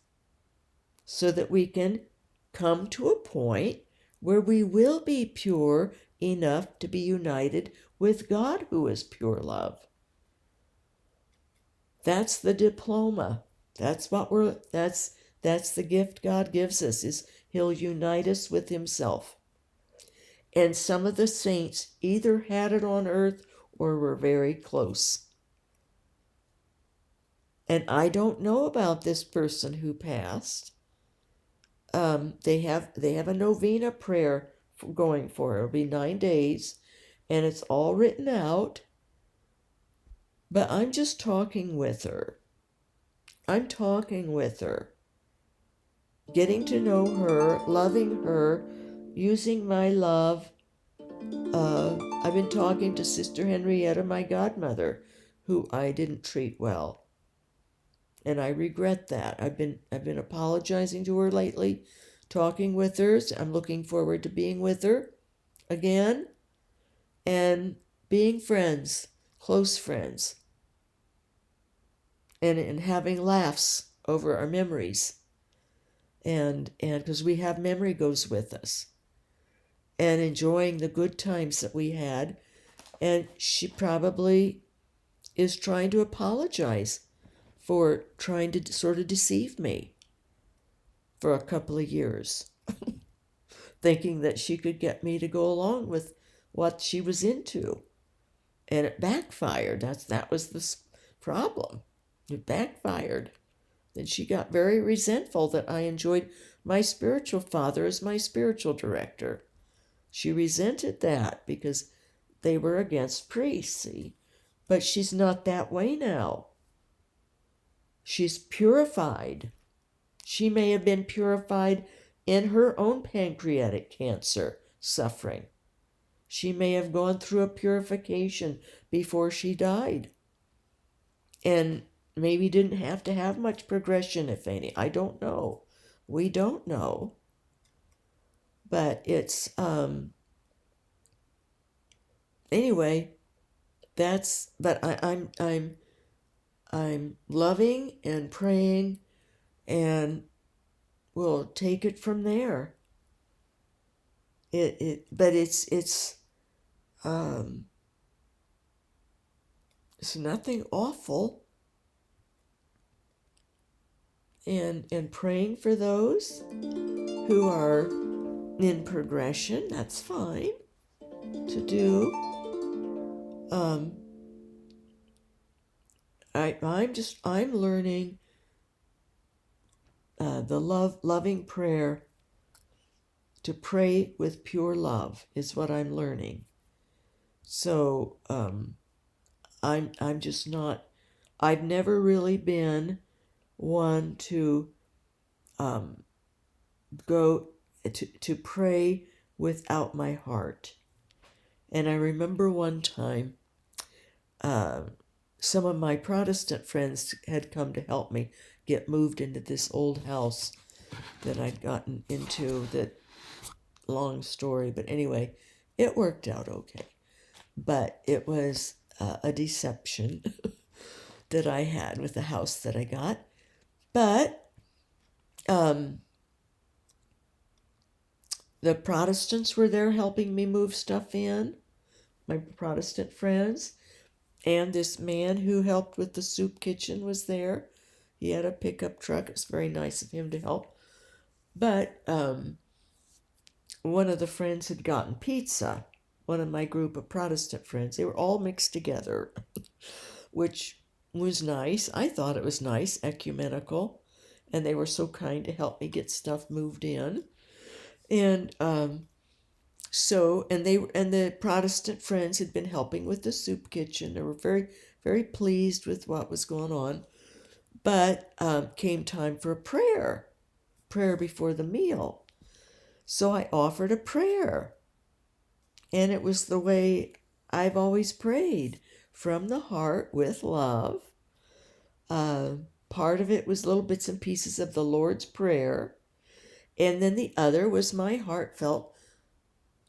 so that we can come to a point where we will be pure enough to be united with God, who is pure love. That's the diploma. That's the gift God gives us, is he'll unite us with himself. And some of the saints either had it on earth or were very close. And I don't know about this person who passed. They have a novena prayer going for her. It'll be 9 days, and it's all written out. But I'm just talking with her. I'm talking with her, getting to know her, loving her, using my love. I've been talking to Sister Henrietta, my godmother, who I didn't treat well, and I regret that. I've been apologizing to her lately, talking with her. So I'm looking forward to being with her again and being friends, close friends, and having laughs over our memories, and because we have memory goes with us, and enjoying the good times that we had. And she probably is trying to apologize for trying to sort of deceive me for a couple of years, thinking that she could get me to go along with what she was into. And it backfired. That was the problem. It backfired. Then she got very resentful that I enjoyed my spiritual father as my spiritual director. She resented that because they were against priests, see? But she's not that way now. She's purified. She may have been purified in her own pancreatic cancer suffering. She may have gone through a purification before she died, and maybe didn't have to have much progression, if any. I don't know. We don't know. But it's anyway. I'm loving and praying, and we'll take it from there. It's nothing awful. And praying for those who are in progression, that's fine to do. I'm learning the loving prayer, to pray with pure love is what I'm learning. So I'm just not. I've never really been one to go to pray without my heart. And I remember one time, some of my Protestant friends had come to help me get moved into this old house that I'd gotten into. That long story, but anyway, it worked out okay. But it was a deception that I had with the house that I got. But the Protestants were there helping me move stuff in, my Protestant friends. And this man who helped with the soup kitchen was there. He had a pickup truck. It was very nice of him to help. But one of the friends had gotten pizza, one of my group of Protestant friends. They were all mixed together, which was nice. I thought it was nice, ecumenical, and they were so kind to help me get stuff moved in. And and the Protestant friends had been helping with the soup kitchen. They were very, very pleased with what was going on. But came time for a prayer before the meal. So I offered a prayer. And it was the way I've always prayed, from the heart with love. Part of it was little bits and pieces of the Lord's Prayer. And then the other was my heartfelt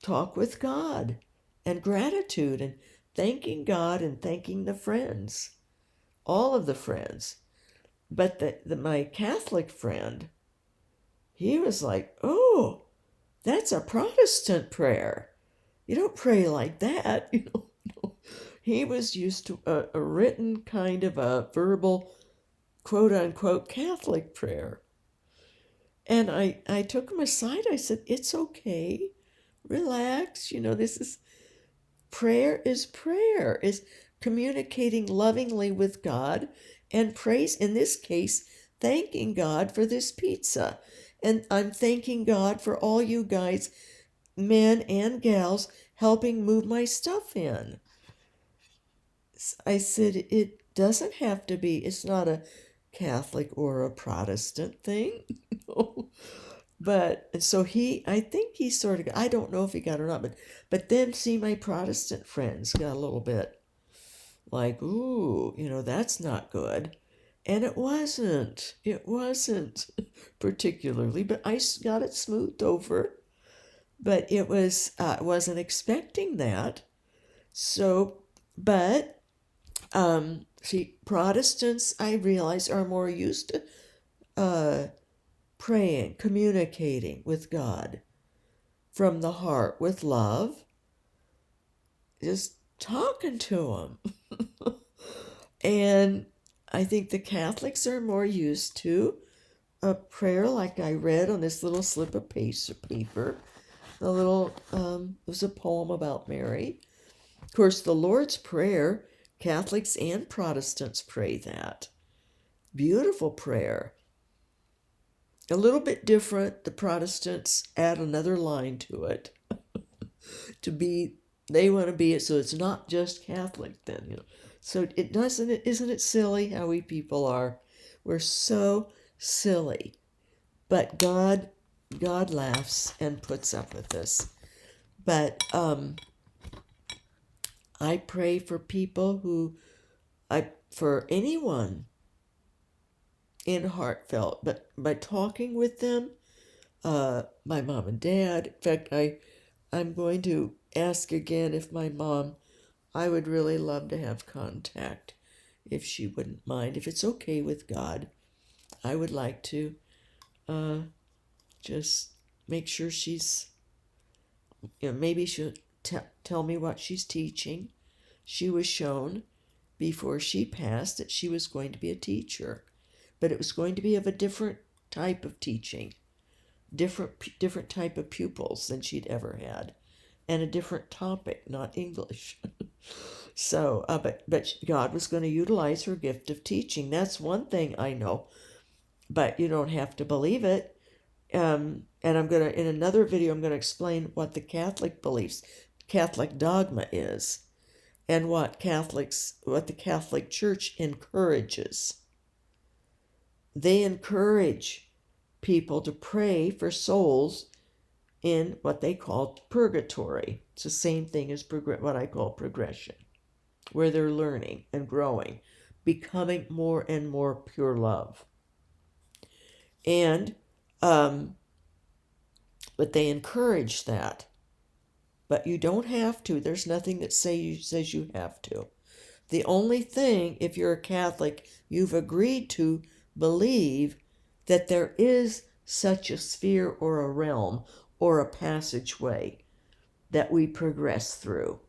talk with God and gratitude and thanking God and thanking the friends, all of the friends. But my Catholic friend, he was like, oh, that's a Protestant prayer. You don't pray like that. He was used to a written kind of a verbal, quote unquote, Catholic prayer. And I took him aside. I said, it's okay. Relax. This is prayer is communicating lovingly with God, and praise, in this case, thanking God for this pizza. And I'm thanking God for all you guys, men and gals, helping move my stuff in. I said, it doesn't have to be, it's not a Catholic or a Protestant thing. But so I think he sort of, I don't know if he got it or not, but then see, my Protestant friends got a little bit like, ooh, that's not good. And it wasn't particularly, but I got it smoothed over. But I wasn't expecting that. So, but, see, Protestants, I realize, are more used to praying, communicating with God from the heart with love, just talking to Him. And I think the Catholics are more used to a prayer like I read on this little slip of paper. The little, it was a poem about Mary. Of course, the Lord's Prayer, Catholics and Protestants pray that. Beautiful prayer. A little bit different. The Protestants add another line to it. They want to be it, so it's not just Catholic then, So isn't it silly how we people are? We're so silly. But God laughs and puts up with us. But I pray for people for anyone in heartfelt, but by talking with them, my mom and dad. In fact, I'm going to ask again if my mom, I would really love to have contact, if she wouldn't mind, if it's okay with God. I would like to just make sure she's, maybe she'll tell me what she's teaching. She was shown before she passed that she was going to be a teacher, but it was going to be of a different type of teaching, different type of pupils than she'd ever had, and a different topic, not English. So, but God was going to utilize her gift of teaching. That's one thing I know, but you don't have to believe it. And I'm going to, in another video, I'm going to explain what the Catholic beliefs, Catholic dogma is, and what the Catholic Church encourages. They encourage people to pray for souls in what they call purgatory. It's the same thing as what I call progression, where they're learning and growing, becoming more and more pure love. And, but they encourage that. But you don't have to. There's nothing that says you have to. The only thing, if you're a Catholic, you've agreed to believe that there is such a sphere or a realm or a passageway that we progress through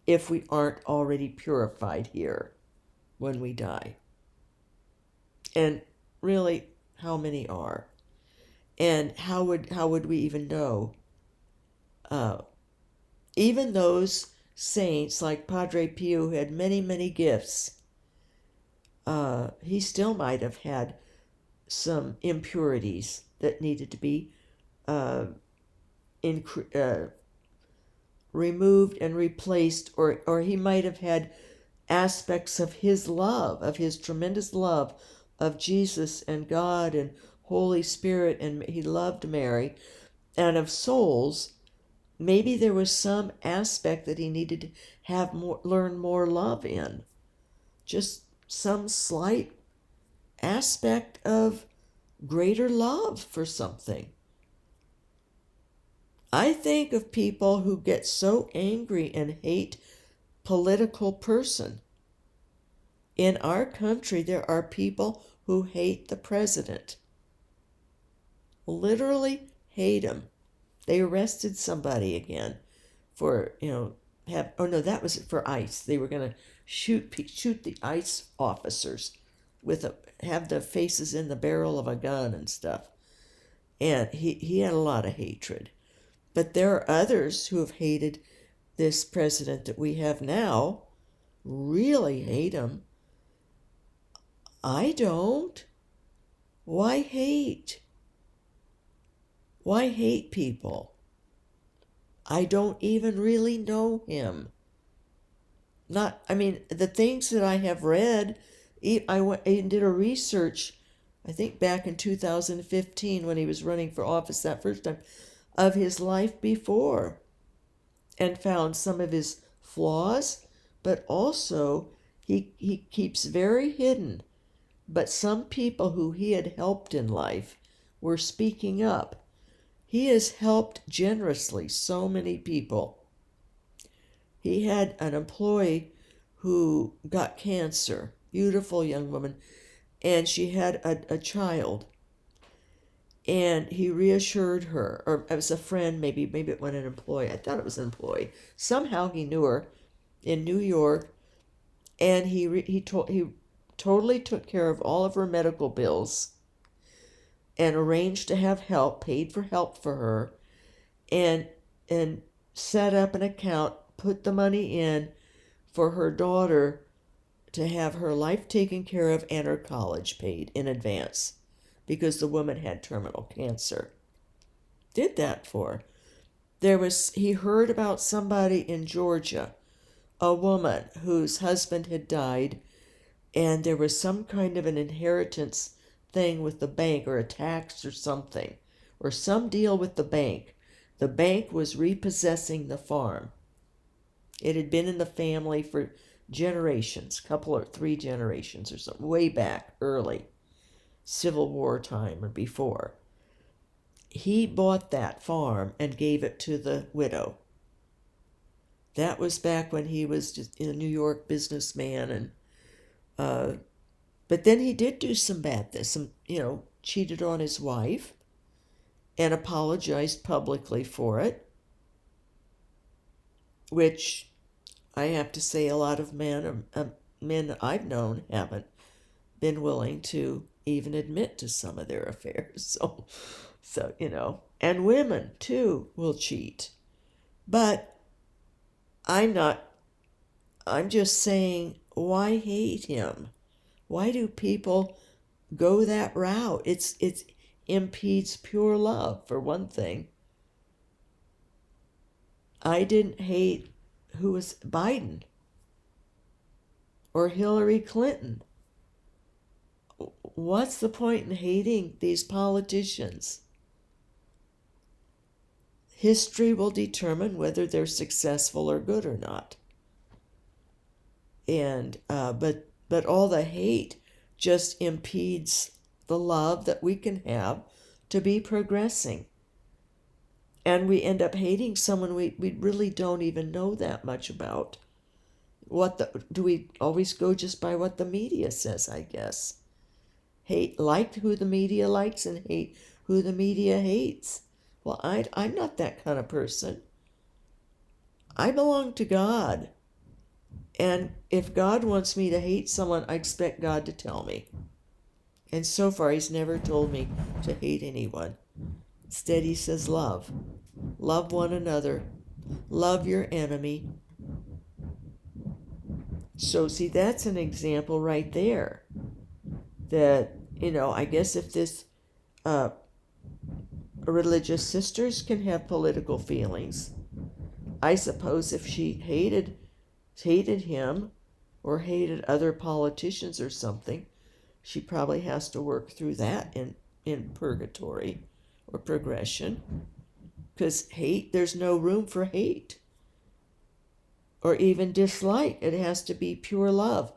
if we aren't already purified here when we die. And really, how many are? And how would we even know? Even those saints like Padre Pio, who had many, many gifts, he still might have had some impurities that needed to be uh, removed and replaced, or he might have had aspects of his love, of his tremendous love of Jesus and God and Holy Spirit, and he loved Mary, and of souls. Maybe there was some aspect that he needed to have more, learn more love in. Just some slight aspect of greater love for something. I think of people who get so angry and hate political person. In our country, there are people who hate the president. Literally hate him. They arrested somebody again for, that was for ICE. They were going to shoot the ICE officers have the faces in the barrel of a gun and stuff. And he had a lot of hatred. But there are others who have hated this president that we have now, really hate him. I don't. Why hate? Why hate people? I don't even really know him. The things that I have read, I went and did a research, I think back in 2015 when he was running for office that first time, of his life before, and found some of his flaws, but also he keeps very hidden. But some people who he had helped in life were speaking up. He has helped generously so many people. He had an employee who got cancer, beautiful young woman, and she had a child. And he reassured her, or it was a friend, maybe it was an employee. I thought it was an employee. Somehow he knew her in New York, and he totally took care of all of her medical bills, and arranged to have help, paid for help for her, and set up an account, put the money in for her daughter to have her life taken care of and her college paid in advance, because the woman had terminal cancer. Did that for her. He heard about somebody in Georgia, a woman whose husband had died, and there was some kind of an inheritance thing with the bank, or a tax or something, or some deal with the bank. The bank was repossessing the farm. It had been in the family for generations, couple or 3 generations or something, way back early, Civil War time or before. He bought that farm and gave it to the widow. That was back when he was just a New York businessman, and but then he did do some bad things, cheated on his wife and apologized publicly for it, which I have to say a lot of men I've known haven't been willing to even admit to some of their affairs. So and women too will cheat. But I'm just saying, why hate him? Why do people go that route? It impedes pure love, for one thing. I didn't hate who was Biden or Hillary Clinton. What's the point in hating these politicians? History will determine whether they're successful or good or not. And but all the hate just impedes the love that we can have to be progressing. And we end up hating someone we really don't even know that much about. Do we always go just by what the media says, I guess? Like who the media likes and hate who the media hates. Well, I'm not that kind of person. I belong to God. And if God wants me to hate someone, I expect God to tell me. And so far, he's never told me to hate anyone. Instead, he says love. Love one another. Love your enemy. So see, that's an example right there that, I guess if this religious sisters can have political feelings, I suppose if she hated him or hated other politicians or something, she probably has to work through that in purgatory or progression. Because hate, there's no room for hate or even dislike. It has to be pure love.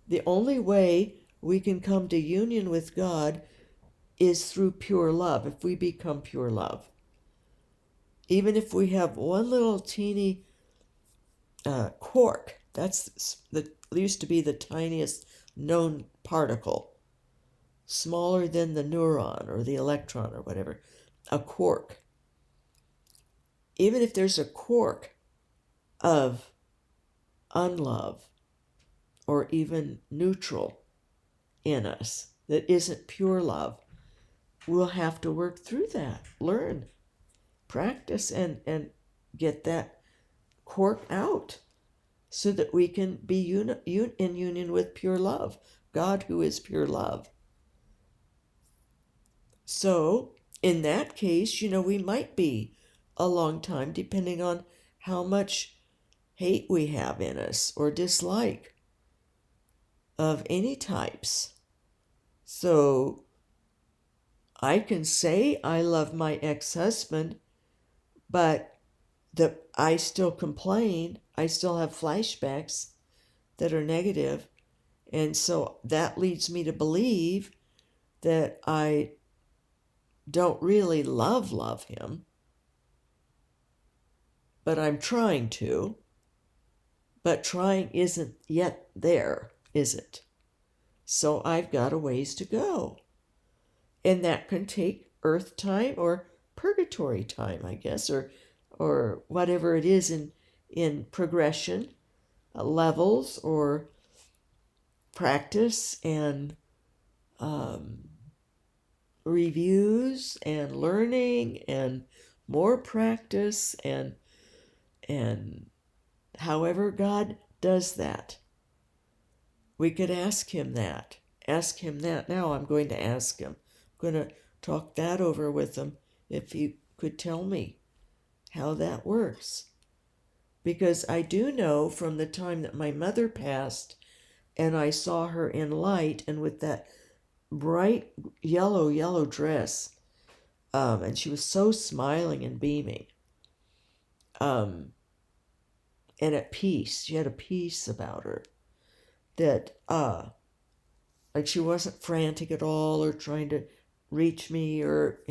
The only way we can come to union with God is through pure love, if we become pure love. Even if we have one little teeny quark, that used to be the tiniest known particle, smaller than the neuron or the electron or whatever, a quark. Even if there's a quark of unlove or even neutral in us that isn't pure love, we'll have to work through that, learn, practice, and get that quark out so that we can be in union with pure love, God who is pure love. So in that case, we might be a long time depending on how much hate we have in us or dislike of any types. So I can say I love my ex-husband, but I still complain. I still have flashbacks that are negative, and so that leads me to believe that I don't really love him, but I'm trying to. But trying isn't yet there, is it? So I've got a ways to go. And that can take earth time or purgatory time, I guess, or whatever it is in progression, levels or practice and reviews and learning and more practice and however God does that. We could ask him that. Ask him that. Now I'm going to ask him. I'm going to talk that over with him if you could tell me how that works. Because I do know from the time that my mother passed and I saw her in light and with that bright yellow dress, and she was so smiling and beaming, and at peace. She had a peace about her that like she wasn't frantic at all or trying to reach me or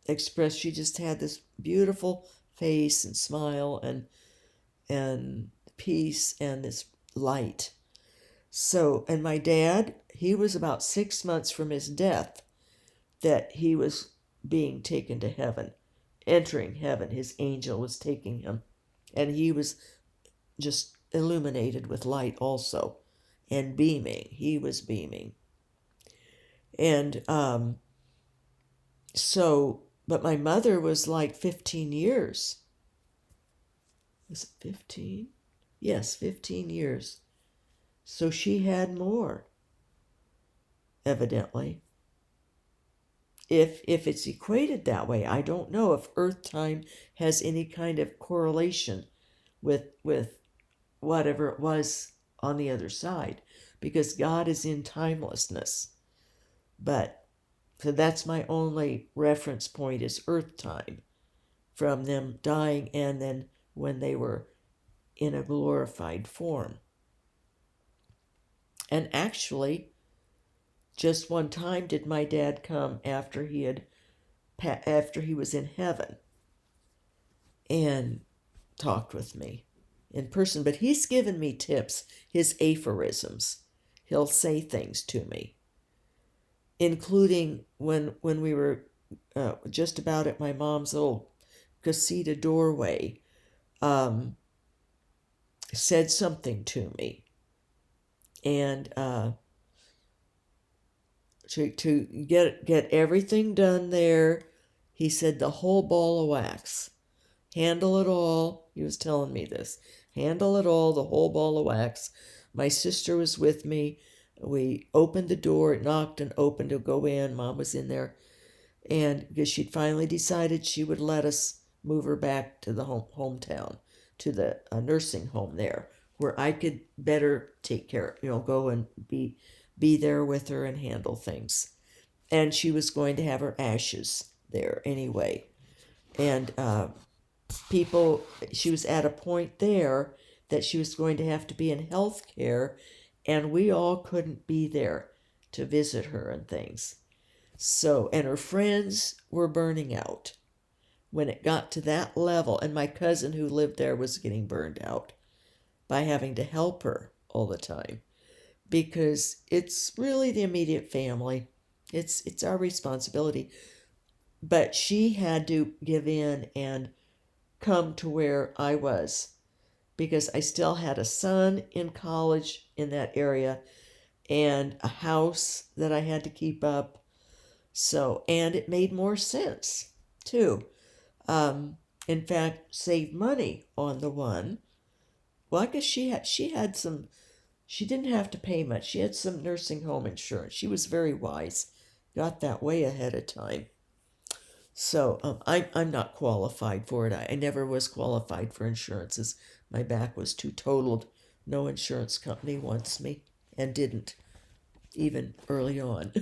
express. She just had this beautiful face and smile and peace and this light. So, and my dad, he was about 6 months from his death that he was being taken to heaven, entering heaven. His angel was taking him, and he was just illuminated with light also and beaming. He was beaming. And so, but my mother was like 15 years. Was it 15? Yes, 15 years. So she had more, evidently. If it's equated that way, I don't know if Earth time has any kind of correlation with whatever it was on the other side, because God is in timelessness. But so that's my only reference point is Earth time, from them dying and then when they were in a glorified form. And actually, just one time did my dad come after he was in heaven and talked with me in person. But he's given me tips, his aphorisms. He'll say things to me, including when we were just about at my mom's little casita doorway, said something to me. And to get everything done there, he said the whole ball of wax. Handle it all. He was telling me this. handle it all, the whole ball of wax. My sister was with me. We opened the door, it knocked and opened to go in. Mom was in there. And because she'd finally decided she would let us move her back to the hometown, to the nursing home there, where I could better take care, go and be there with her and handle things. And she was going to have her ashes there anyway. And she was at a point there that she was going to have to be in health care, and we all couldn't be there to visit her and things. So, and her friends were burning out when it got to that level, and my cousin who lived there was getting burned out by having to help her all the time, because it's really the immediate family. It's our responsibility. But she had to give in and come to where I was, because I still had a son in college in that area and a house that I had to keep up. So, and it made more sense too. In fact, save money on the one. Well, I guess she had some. She didn't have to pay much. She had some nursing home insurance. She was very wise. Got that way ahead of time. So I'm not qualified for it. I never was qualified for insurances. My back was too totaled. No insurance company wants me, and didn't, even early on,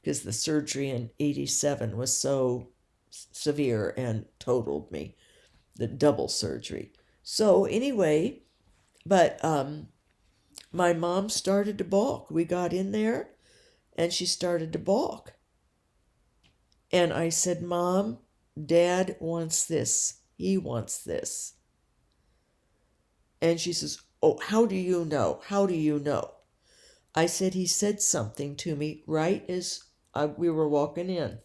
because the surgery in '87 was so severe and totaled me, the double surgery. So anyway, but my mom started to balk. We got in there, and she started to balk. And I said, Mom, Dad wants this. He wants this. And she says, oh, how do you know? How do you know? I said, he said something to me right as we were walking in.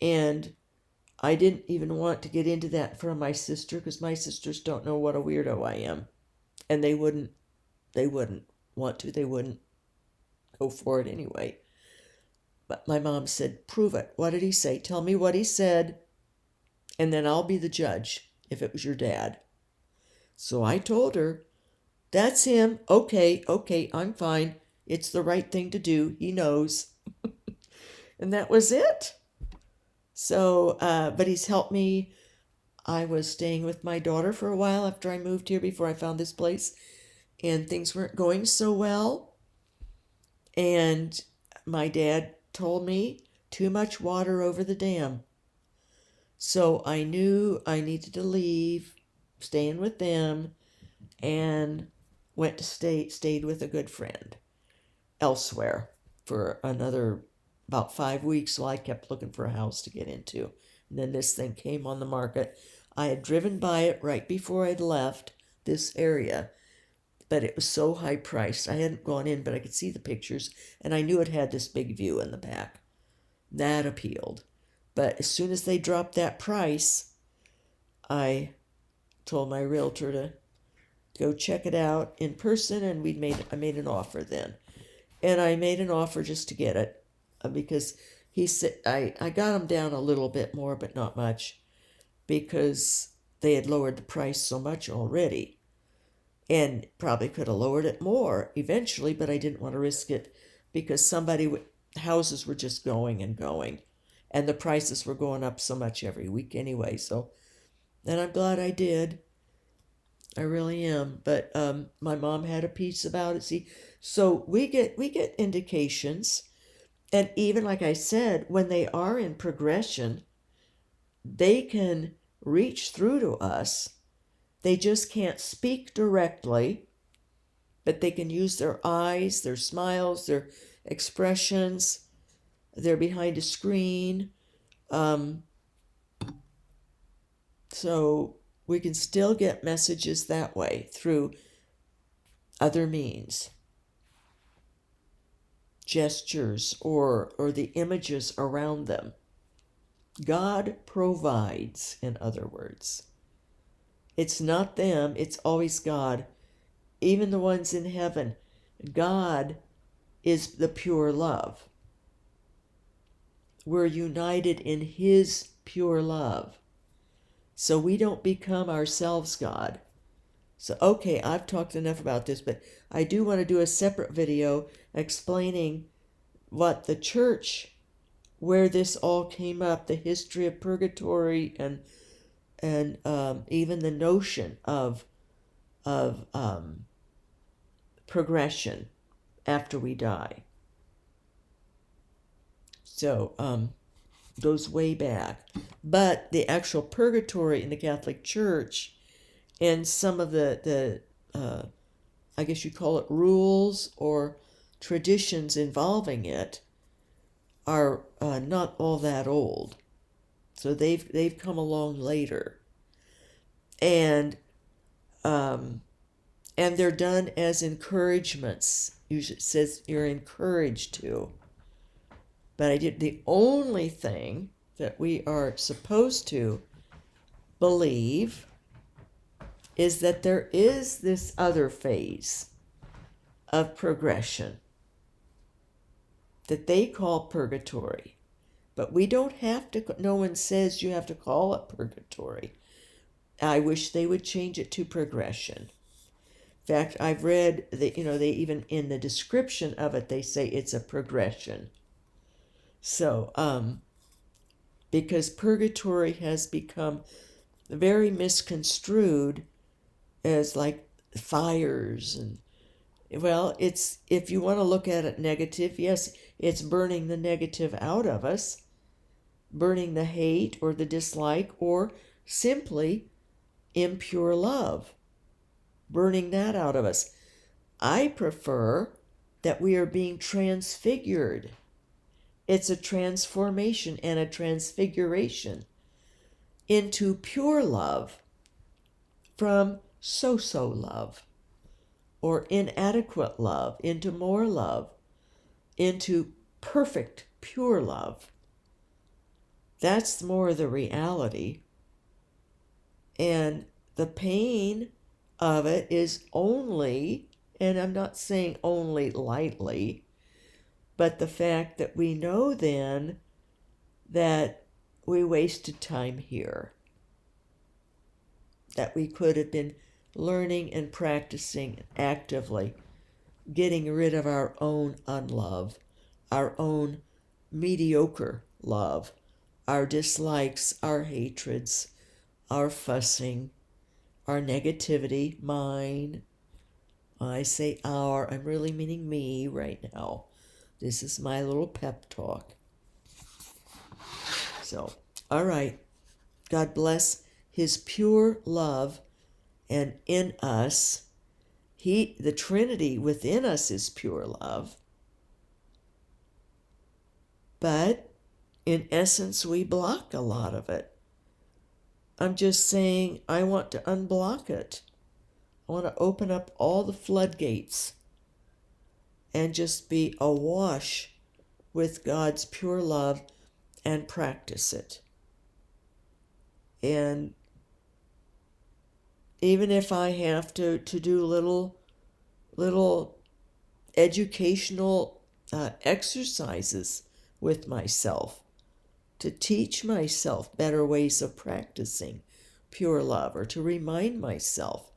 And I didn't even want to get into that in front of my sister, because my sisters don't know what a weirdo I am. And they wouldn't want to. They wouldn't go for it anyway. But my mom said, prove it. What did he say? Tell me what he said, and then I'll be the judge if it was your dad. So I told her, that's him. Okay, I'm fine. It's the right thing to do. He knows. And that was it. So, but he's helped me. I was staying with my daughter for a while after I moved here, before I found this place, and things weren't going so well. And my dad told me, too much water over the dam. So I knew I needed to leave, staying with them, and went to stayed with a good friend elsewhere for another about 5 weeks while I kept looking for a house to get into. And then this thing came on the market. I had driven by it right before I'd left this area, but it was so high priced. I hadn't gone in, but I could see the pictures, and I knew it had this big view in the back. That appealed. But as soon as they dropped that price, I told my realtor to go check it out in person, and I made an offer then. And I made an offer just to get it, because he said, I got him down a little bit more, but not much, because they had lowered the price so much already. And probably could have lowered it more eventually, but I didn't want to risk it, because houses were just going and going, and the prices were going up so much every week anyway. So, and I'm glad I did. I really am. But my mom had a piece about it. See, so we get indications, and even like I said, when they are in progression, they can reach through to us. They just can't speak directly, but they can use their eyes, their smiles, their expressions. They're behind a screen. So we can still get messages that way through other means. Gestures or the images around them. God provides, in other words. It's not them, it's always God. Even the ones in heaven, God is the pure love. We're united in His pure love. So we don't become ourselves God. So, okay, I've talked enough about this, but I do want to do a separate video explaining what the church, where this all came up, the history of purgatory, and even the notion of progression after we die. So goes way back. But the actual purgatory in the Catholic Church and some of the I guess you call it rules or traditions involving it are not all that old. So they've come along later. And they're done as encouragements. Usually it says you're encouraged to. But the only thing that we are supposed to believe is that there is this other phase of progression that they call purgatory. But we don't have to, no one says you have to call it purgatory. I wish they would change it to progression. In fact, I've read that, they even in the description of it, they say it's a progression. So, because purgatory has become very misconstrued as like fires and, well, it's, if you want to look at it negative, yes, it's burning the negative out of us, burning the hate or the dislike, or simply impure love, burning that out of us. I prefer that we are being transfigured. It's a transformation and a transfiguration into pure love from so-so love or inadequate love into more love, into perfect, pure love. That's more the reality. And the pain of it is only, and I'm not saying only lightly, but the fact that we know then that we wasted time here, that we could have been learning and practicing actively, getting rid of our own unlove, our own mediocre love, our dislikes, our hatreds, our fussing, our negativity, mine. When I say our, I'm really meaning me right now. This is my little pep talk. So, all right. God bless his pure love, and in us, the Trinity within us is pure love. But in essence, we block a lot of it. I'm just saying I want to unblock it. I want to open up all the floodgates and just be awash with God's pure love and practice it. And even if I have to do little educational exercises with myself to teach myself better ways of practicing pure love, or to remind myself,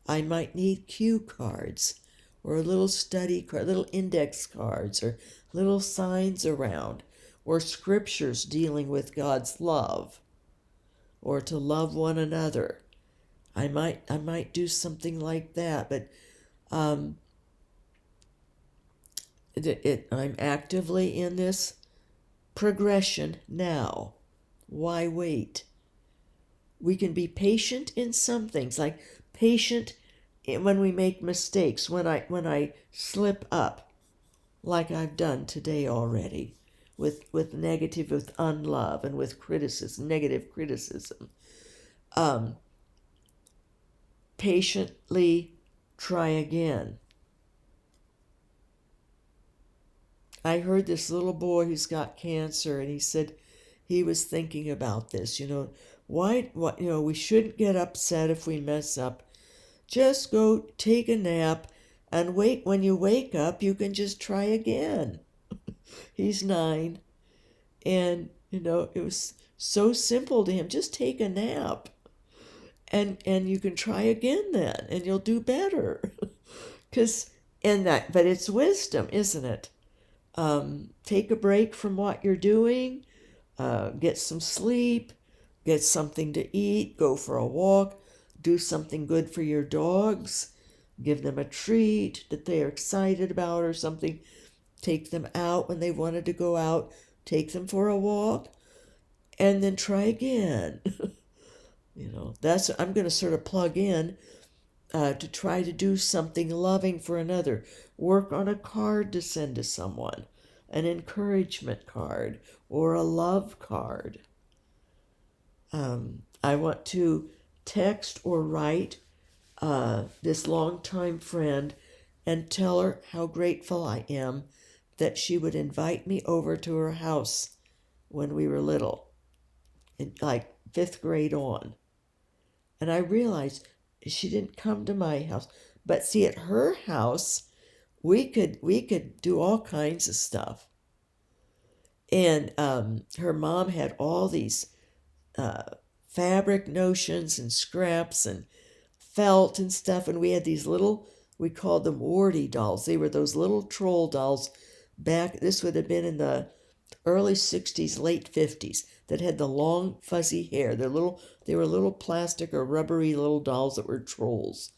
I might need cue cards or a little study card, little index cards, or little signs around, or scriptures dealing with God's love, or to love one another. I might do something like that, but I'm actively in this progression now. Why wait? We can be patient in some things, like patient when we make mistakes, when I slip up, like I've done today already, with negative, with unlove, and with criticism, negative criticism. Patiently try again. I heard this little boy who's got cancer, and he said he was thinking about this. We shouldn't get upset if we mess up. Just go take a nap and wait. When you wake up, you can just try again. He's 9. And, it was so simple to him. Just take a nap. and you can try again then, and you'll do better. But it's wisdom, isn't it? Take a break from what you're doing, get some sleep, get something to eat, go for a walk, do something good for your dogs, give them a treat that they're excited about or something, take them out when they wanted to go out, take them for a walk, and then try again. I'm going to sort of plug in to try to do something loving for another. Work on a card to send to someone, an encouragement card or a love card. I want to text or write this longtime friend and tell her how grateful I am that she would invite me over to her house when we were little, in like 5th grade on. And I realized she didn't come to my house, but see, at her house, we could do all kinds of stuff. And her mom had all these fabric notions and scraps and felt and stuff, and we had these little, we called them wtih dolls. They were those little troll dolls back, this would have been in the early 60s, late 50s, that had the long fuzzy hair. They were little plastic or rubbery little dolls that were trolls.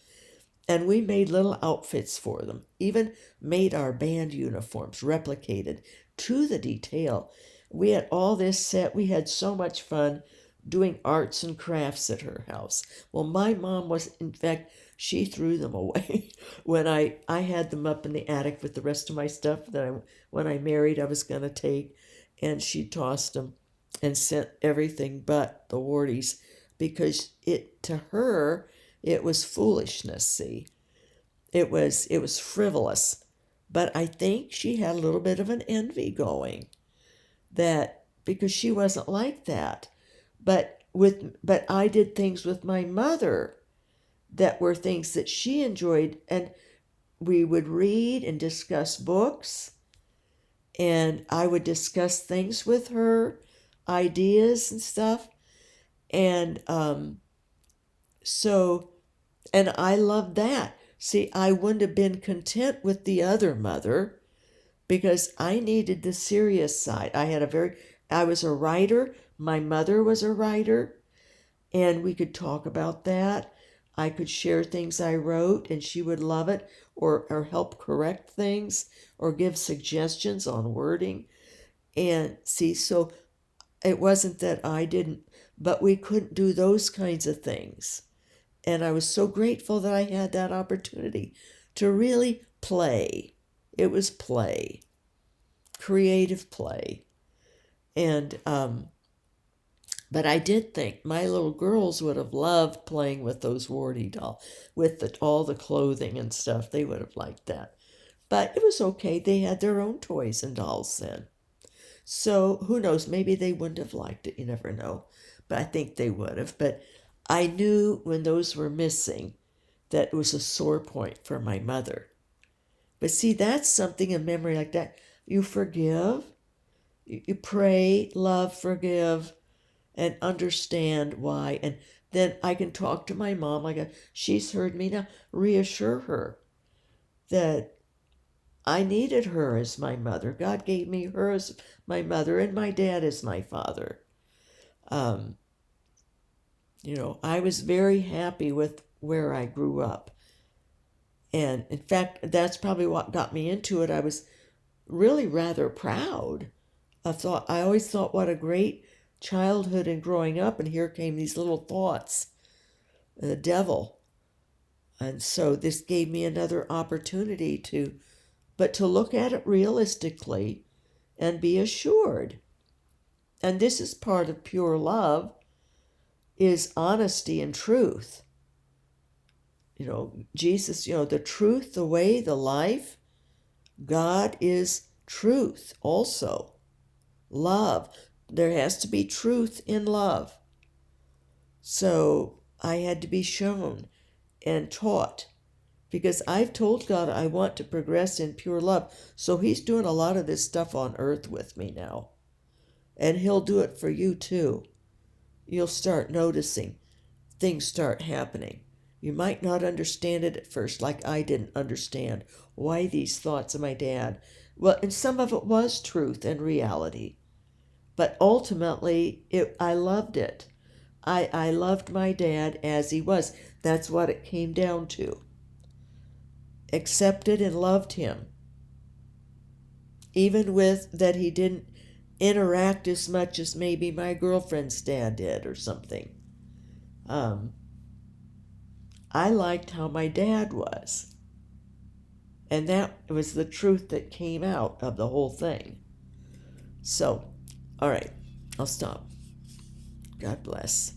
And we made little outfits for them, even made our band uniforms, replicated to the detail. We had all this set. We had so much fun doing arts and crafts at her house. Well, my mom was, in fact, she threw them away when I had them up in the attic with the rest of my stuff that when I married I was going to take, and she tossed them and sent everything but the wtihs, because to her it was foolishness. See, it was frivolous, but I think she had a little bit of an envy going, that because she wasn't like that. But I did things with my mother that were things that she enjoyed, and we would read and discuss books, and I would discuss things with her, ideas and stuff. And and I loved that. See, I wouldn't have been content with the other mother, because I needed the serious side. I was a writer. My mother was a writer, and we could talk about that. I could share things I wrote, and she would love it, or help correct things, or give suggestions on wording. And see, so it wasn't that I didn't, but we couldn't do those kinds of things. And I was so grateful that I had that opportunity to really play. It was play, creative play. And but I did think my little girls would have loved playing with those wtih dolls, with all the clothing and stuff. They would have liked that. But it was okay. They had their own toys and dolls then. So who knows? Maybe they wouldn't have liked it. You never know. But I think they would have. But I knew when those were missing that it was a sore point for my mother. But see, that's something, a memory like that. You forgive. You pray, love, forgive, and understand why. And then I can talk to my mom like, she's heard me now. Reassure her that I needed her as my mother. God gave me her as my mother, and my dad as my father. I was very happy with where I grew up. And in fact, that's probably what got me into it. I was really rather proud. I always thought what a great childhood and growing up, and here came these little thoughts, the devil. And so this gave me another opportunity to look at it realistically and be assured. And this is part of pure love, is honesty and truth. Jesus, the truth, the way, the life. God is truth also. Love. There has to be truth in love. So I had to be shown and taught, because I've told God I want to progress in pure love. So he's doing a lot of this stuff on earth with me now. And he'll do it for you too. You'll start noticing things start happening. You might not understand it at first, like I didn't understand why these thoughts of my dad. Well, and some of it was truth and reality. But ultimately, I loved it. I loved my dad as he was. That's what it came down to. Accepted and loved him. Even with that he didn't interact as much as maybe my girlfriend's dad did or something. I liked how my dad was. And that was the truth that came out of the whole thing. So, all right, I'll stop. God bless.